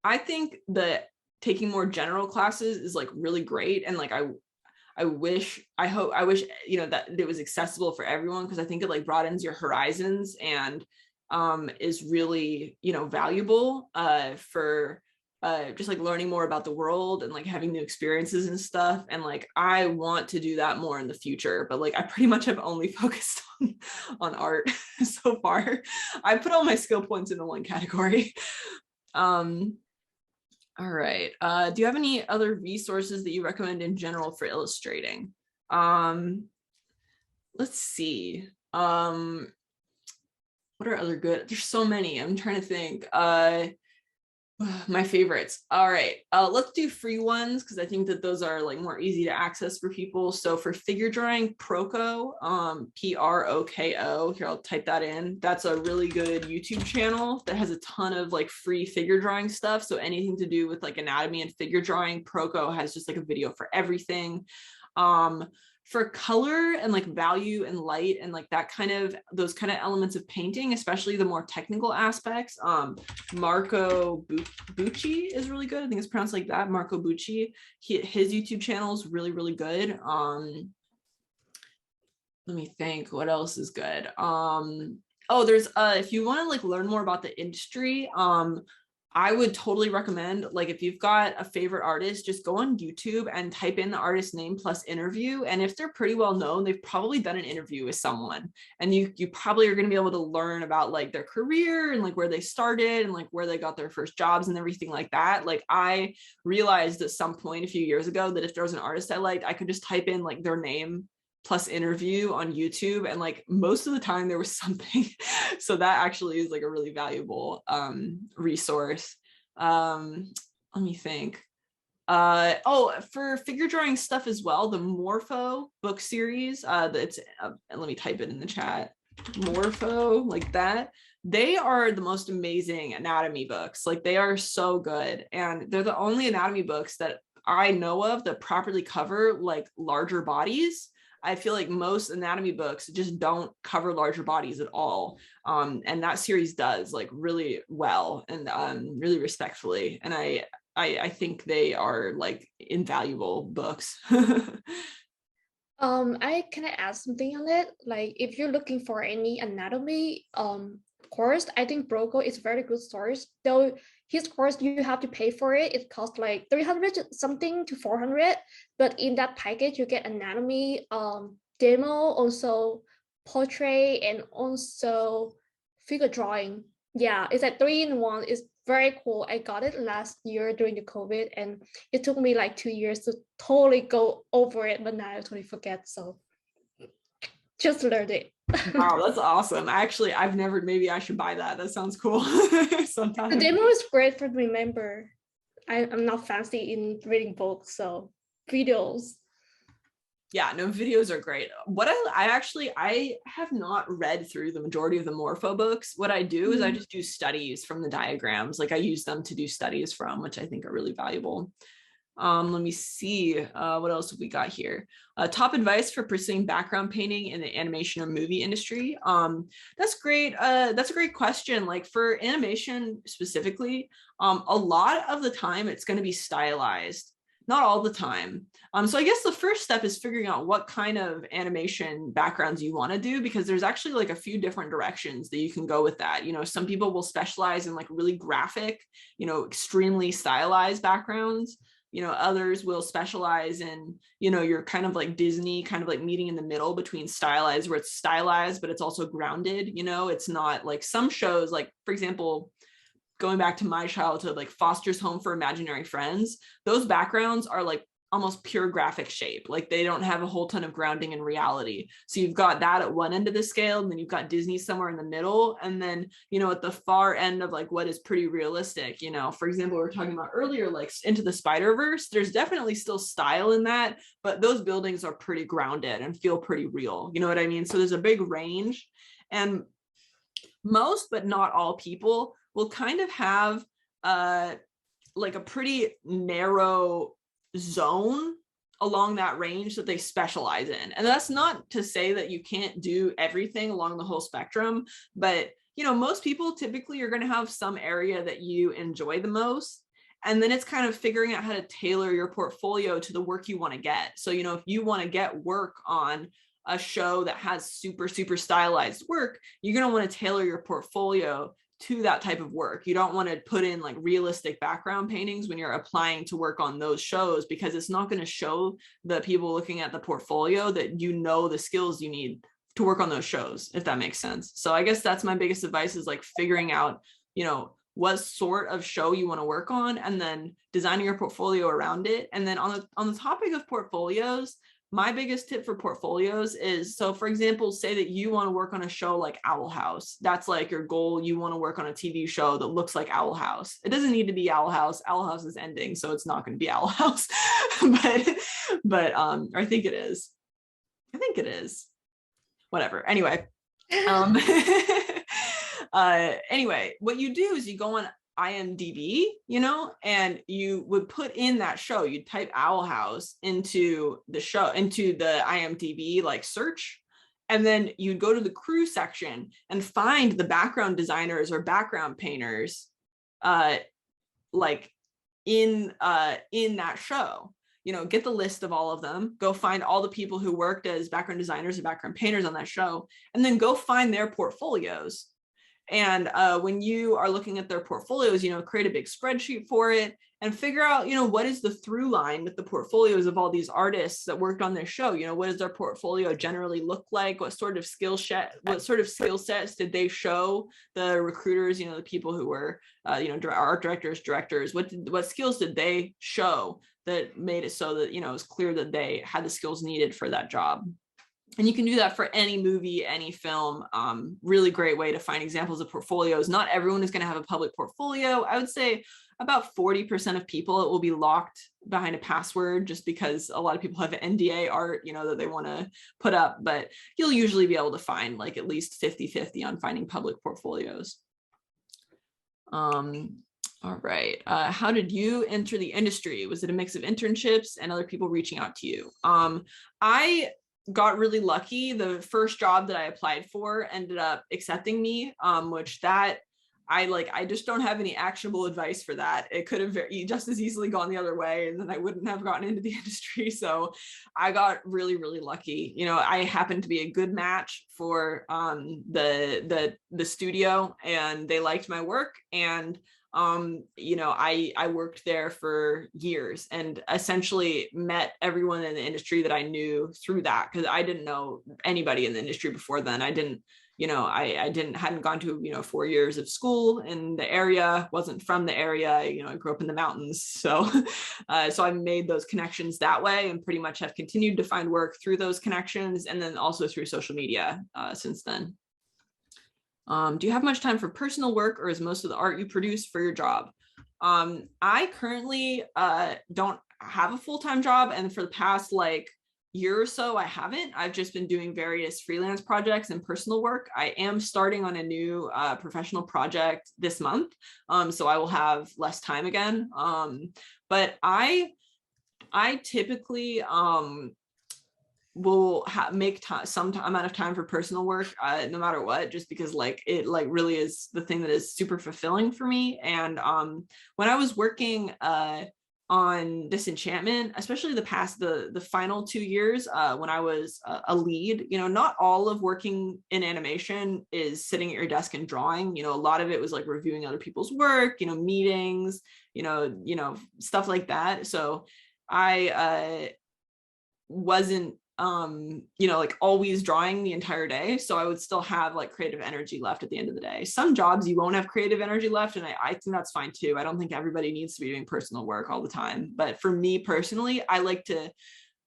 I think that taking more general classes is like really great. And like I wish that it was accessible for everyone, because I think it like broadens your horizons and is really valuable for just like learning more about the world and like having new experiences and stuff. And like I want to do that more in the future, but like I pretty much have only focused on art so far. I put all my skill points into one category. All right. Do you have any other resources that you recommend in general for illustrating? Let's see. What are other good? There's so many. I'm trying to think. My favorites. All right. Let's do free ones, because I think that those are like more easy to access for people. So for figure drawing, Proko, Proko. Here, I'll type that in. That's a really good YouTube channel that has a ton of like free figure drawing stuff. So anything to do with like anatomy and figure drawing, Proko has just like a video for everything. for color and like value and light and like that kind of, those kind of elements of painting, especially the more technical aspects, Marco Bucci is really good. I think it's pronounced like that, Marco Bucci. His YouTube channel is really, really good. Let me think, what else is good? Oh, there's if you want to like learn more about the industry, I would totally recommend, like, if you've got a favorite artist, just go on YouTube and type in the artist name plus interview. And if they're pretty well known, they've probably done an interview with someone, and you probably are going to be able to learn about like their career and like where they started and like where they got their first jobs and everything like that. Like, I realized at some point a few years ago that if there was an artist I liked, I could just type in like their name plus interview on YouTube, and like most of the time there was something. So that actually is like a really valuable resource. Let me think. Oh, for figure drawing stuff as well, the Morpho book series, that's let me type it in the chat. Morpho, like that. They are the most amazing anatomy books. Like, they are so good, and they're the only anatomy books that I know of that properly cover like larger bodies. I feel like most anatomy books just don't cover larger bodies at all. And that series does, like, really well and really respectfully. And I think they are like invaluable books. I can I add something on it? Like, if you're looking for any anatomy course, I think Broco is very good source. Though his course, you have to pay for it. It costs like 300 something to 400, but in that package you get anatomy, demo, also portrait, and also figure drawing. Yeah, it's like 3-in-1. It's very cool. I got it last year during the COVID, and it took me like 2 years to totally go over it, but now I totally forget. So just learned it. Wow, that's awesome. Actually, I've never, maybe I should buy that. That sounds cool. Sometimes The demo is great for remember. I'm not fancy in reading books, so videos. Yeah, no, videos are great. What I have not read through the majority of the Morpho books. What I do is I just do studies from the diagrams. Like, I use them to do studies from, which I think are really valuable. Let me see, what else have we got here? Top advice for pursuing background painting in the animation or movie industry. That's great. That's a great question. Like, for animation specifically, a lot of the time it's going to be stylized, not all the time. So I guess the first step is figuring out what kind of animation backgrounds you want to do, because there's actually like a few different directions that you can go with that. You know, some people will specialize in like really graphic, you know, extremely stylized backgrounds. You know, others will specialize in, you know, your kind of like Disney, kind of like meeting in the middle between stylized, where it's stylized, but it's also grounded. You know, it's not like some shows, like, for example, going back to my childhood, like Foster's Home for Imaginary Friends, those backgrounds are like almost pure graphic shape. Like, they don't have a whole ton of grounding in reality. So you've got that at one end of the scale, and then you've got Disney somewhere in the middle. And then, you know, at the far end of like what is pretty realistic, you know, for example, we were talking about earlier, like Into the Spider-Verse, there's definitely still style in that, but those buildings are pretty grounded and feel pretty real. You know what I mean? So there's a big range, and most, but not all people will kind of have like a pretty narrow zone along that range that they specialize in. And that's not to say that you can't do everything along the whole spectrum, but, you know, most people typically are going to have some area that you enjoy the most. And then it's kind of figuring out how to tailor your portfolio to the work you want to get. So, you know, if you want to get work on a show that has super, super stylized work, you're going to want to tailor your portfolio to that type of work. You don't want to put in like realistic background paintings when you're applying to work on those shows, because it's not going to show the people looking at the portfolio that you know the skills you need to work on those shows, if that makes sense. So I guess that's my biggest advice, is like figuring out, you know, what sort of show you want to work on, and then designing your portfolio around it. And then on the topic of portfolios, my biggest tip for portfolios is, so for example, say that you want to work on a show like Owl House. That's like your goal. You want to work on a TV show that looks like Owl House. It doesn't need to be Owl House. Owl House is ending, so it's not going to be Owl House. but I think it is. I think it is. Whatever. Anyway. Anyway, what you do is you go on IMDb, you know, and you would put in that show, you'd type Owl House into the show, into the IMDb like search, and then you'd go to the crew section and find the background designers or background painters like in that show. You know, get the list of all of them, go find all the people who worked as background designers and background painters on that show, and then go find their portfolios. And when you are looking at their portfolios, you know, create a big spreadsheet for it and figure out, you know, what is the through line with the portfolios of all these artists that worked on this show? You know, what does their portfolio generally look like? What sort of skill sets did they show the recruiters, you know, the people who were, you know, art directors, what skills did they show that made it so that, you know, it was clear that they had the skills needed for that job? And you can do that for any movie, any film. Really great way to find examples of portfolios. Not everyone is going to have a public portfolio. I would say about 40% of people, it will be locked behind a password just because a lot of people have NDA art, you know, that they want to put up, but you'll usually be able to find like at least 50-50 on finding public portfolios. All right. How did you enter the industry? Was it a mix of internships and other people reaching out to you? I got really lucky. The first job that I applied for ended up accepting me, which that I just don't have any actionable advice for that. It could have just as easily gone the other way, and then I wouldn't have gotten into the industry. So I got really, really lucky. You know, I happened to be a good match for the studio, and they liked my work. And you know, I worked there for years and essentially met everyone in the industry that I knew through that, because I didn't know anybody in the industry before then. I didn't, you know, hadn't gone to, you know, 4 years of school in the area, wasn't from the area, you know, I grew up in the mountains. So, so I made those connections that way and pretty much have continued to find work through those connections, and then also through social media since then. Do you have much time for personal work, or is most of the art you produce for your job? I currently don't have a full-time job, and for the past like year or so, I haven't. I've just been doing various freelance projects and personal work. I am starting on a new professional project this month, so I will have less time again. But I typically will make some amount of time for personal work, no matter what, just because like it like really is the thing that is super fulfilling for me. And when I was working on Disenchantment, especially the final 2 years when I was a lead, you know, not all of working in animation is sitting at your desk and drawing. You know, a lot of it was like reviewing other people's work, you know, meetings, you know, stuff like that. So I wasn't you know, like always drawing the entire day, so I would still have like creative energy left at the end of the day. Some jobs you won't have creative energy left, and I think that's fine too. I don't think everybody needs to be doing personal work all the time, but for me personally, I like to,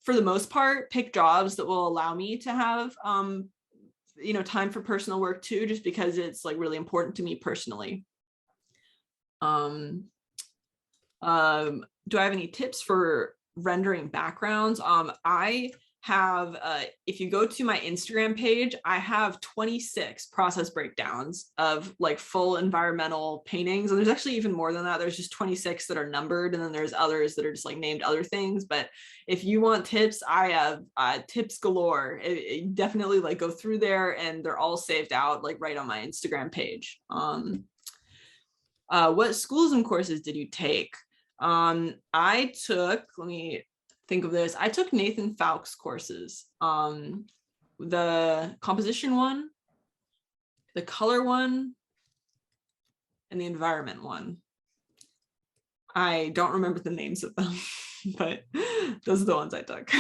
for the most part, pick jobs that will allow me to have you know, time for personal work too, just because it's like really important to me personally. Do I have any tips for rendering backgrounds? I have, if you go to my Instagram page, I have 26 process breakdowns of like full environmental paintings. And there's actually even more than that. There's just 26 that are numbered. And then there's others that are just like named other things. But if you want tips, I have tips galore. It definitely like go through there, and they're all saved out like right on my Instagram page. What schools and courses did you take? I took, let me think of this. I took Nathan Falk's courses, the composition one, the color one, and the environment one. I don't remember the names of them, but those are the ones I took.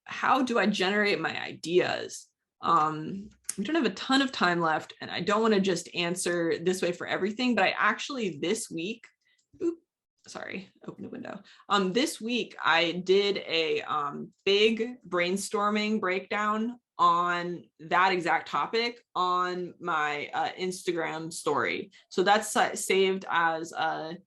How do I generate my ideas? We don't have a ton of time left, and I don't want to just answer this way for everything, but I actually this week, open the window. This week I did a big brainstorming breakdown on that exact topic on my Instagram story. So that's saved as a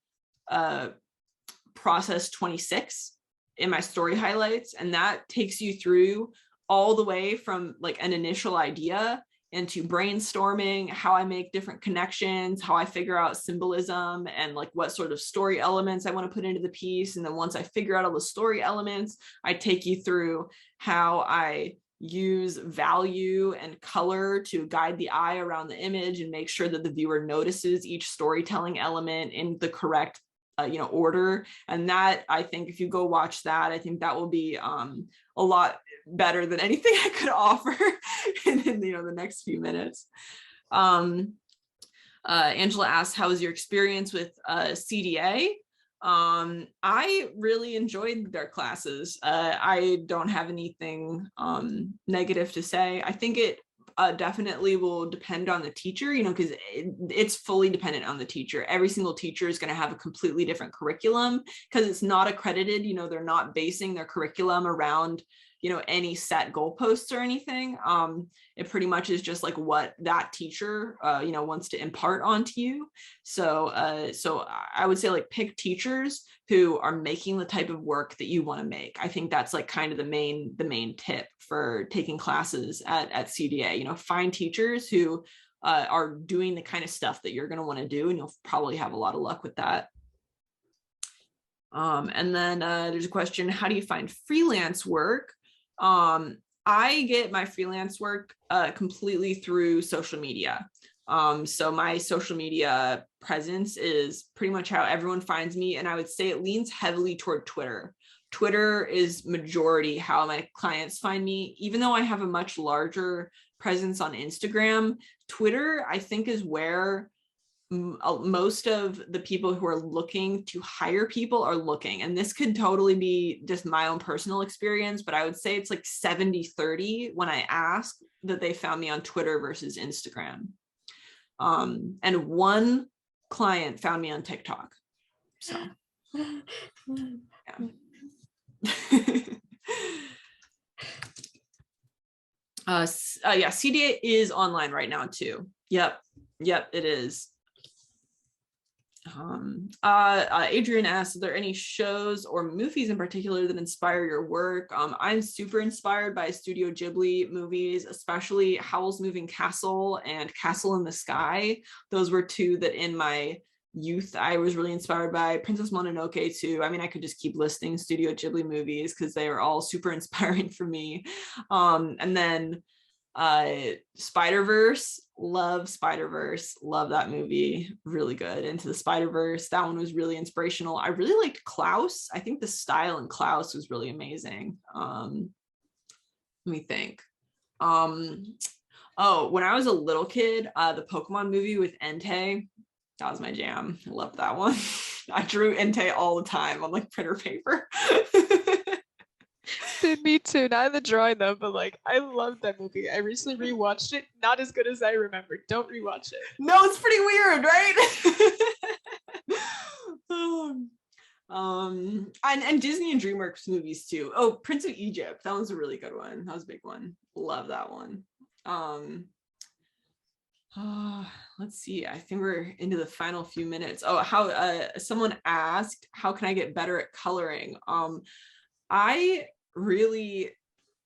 process 26 in my story highlights, and that takes you through all the way from like an initial idea into brainstorming, how I make different connections, how I figure out symbolism and like what sort of story elements I want to put into the piece. And then once I figure out all the story elements, I take you through how I use value and color to guide the eye around the image and make sure that the viewer notices each storytelling element in the correct order. And that, I think if you go watch that, I think that will be a lot better than anything I could offer in the next few minutes. Angela asked, how was your experience with CDA? I really enjoyed their classes. I don't have anything negative to say. I think it definitely will depend on the teacher, because it's fully dependent on the teacher. Every single teacher is going to have a completely different curriculum because it's not accredited. They're not basing their curriculum around any set goalposts or anything. It pretty much is just like what that teacher wants to impart onto you. So I would say like pick teachers who are making the type of work that you want to make. I think that's like kind of the main tip for taking classes at CDA. Find teachers who are doing the kind of stuff that you're going to want to do, and you'll probably have a lot of luck with that. And then there's a question, how do you find freelance work? I get my freelance work completely through social media. So my social media presence is pretty much how everyone finds me. And I would say it leans heavily toward Twitter. Twitter is majority how my clients find me. Even though I have a much larger presence on Instagram, Twitter, I think, is where most of the people who are looking to hire people are looking. And this could totally be just my own personal experience, but I would say it's like 70-30 when I ask that they found me on Twitter versus Instagram. And one client found me on TikTok. So, yeah. CDA is online right now too. Yep, it is. Adrian asked, are there any shows or movies in particular that inspire your work? I'm super inspired by Studio Ghibli movies, especially Howl's Moving Castle and Castle in the Sky. Those were two that in my youth I was really inspired by. Princess Mononoke too. I mean, I could just keep listing Studio Ghibli movies because they are all super inspiring for me. And then Spider-Verse, love Spider-Verse, love that movie, really good. Into the Spider-Verse, that one was really inspirational. I really liked Klaus. I think the style in Klaus was really amazing. Let me think. Oh, when I was a little kid, the Pokemon movie with Entei, that was my jam. I loved that one. I drew Entei all the time on like printer paper. Me too, not in the drawing though, but like I love that movie. I recently rewatched it, not as good as I remember. Don't rewatch it. No, it's pretty weird, right? And Disney and DreamWorks movies too. Oh, Prince of Egypt, that was a really good one. That was a big one. Love that one. Let's see, I think we're into the final few minutes. Oh, how someone asked, how can I get better at coloring? I really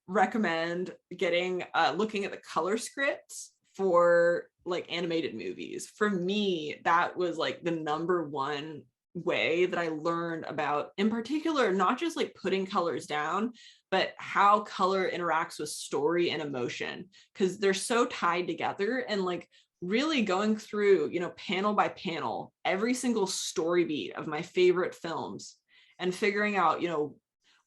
recommend looking at the color scripts for like animated movies. For me, that was like the number one way that I learned about, in particular, not just like putting colors down, but how color interacts with story and emotion, because they're so tied together. And like really going through, panel by panel, every single story beat of my favorite films and figuring out,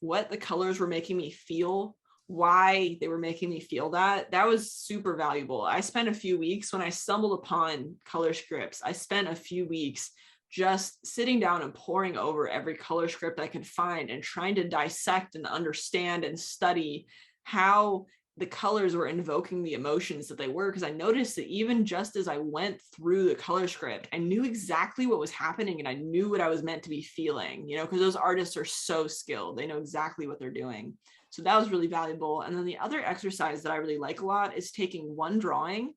what the colors were making me feel, why they were making me feel that was super valuable. I spent a few weeks when I stumbled upon color scripts. I spent a few weeks just sitting down and poring over every color script I could find and trying to dissect and understand and study how the colors were invoking the emotions that they were, because I noticed that even just as I went through the color script, I knew exactly what was happening and I knew what I was meant to be feeling, because those artists are so skilled. They know exactly what they're doing. So that was really valuable. And then the other exercise that I really like a lot is taking one drawing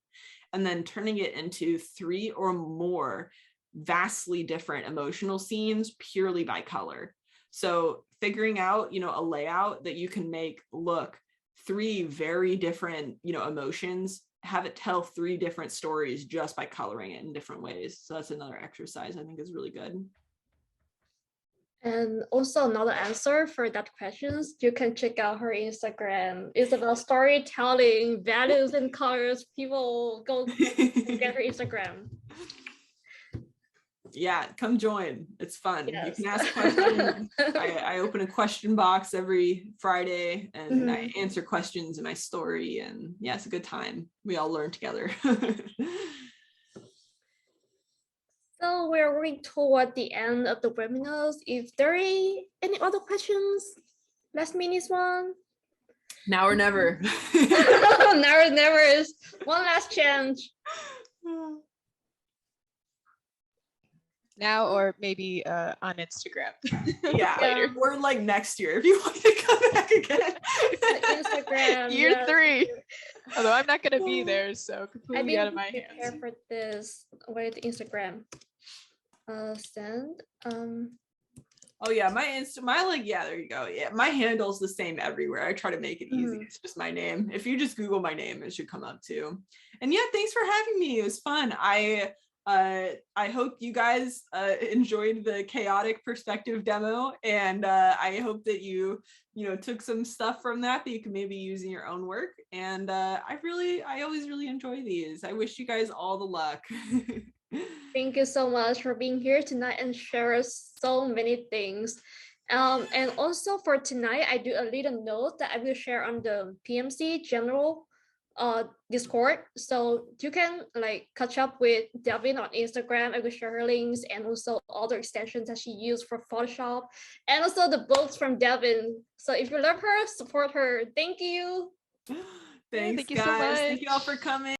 and then turning it into 3 or more vastly different emotional scenes purely by color. So figuring out, a layout that you can make look 3 very different, emotions have it tell 3 different stories just by coloring it in different ways. So that's another exercise I think is really good. And also another answer for that questions, you can check out her Instagram. It's about storytelling, values, and colors. People go get her Instagram. Yeah, come join. It's fun. Yes. You can ask questions. I open a question box every Friday and I answer questions in my story, and yeah, it's a good time. We all learn together. So we're going toward the end of the webinars. If there are any other questions, last minute one. Now or never. Now or never is one last chance. Now or maybe on Instagram. Yeah, later. Or like next year if you want to come back again. Instagram. Year 3. Although I'm not gonna be there, so completely out of my hands. Prepare for this with Instagram. Send. Oh yeah, my like, yeah, there you go. Yeah, my handle's the same everywhere. I try to make it easy. It's just my name. If you just Google my name, it should come up too. And yeah, thanks for having me. It was fun. I hope you guys enjoyed the chaotic perspective demo, and I hope that you took some stuff from that you can maybe use in your own work. And I always really enjoy these. I wish you guys all the luck. Thank you so much for being here tonight and share so many things. And also for tonight, I do a little note that I will share on the PMC general Discord, so you can like catch up with Devin on Instagram. I will share her links and also other extensions that she used for Photoshop, and also the books from Devin. So if you love her, support her. Thank you. Thanks, thank you guys. so much. Thank you all for coming.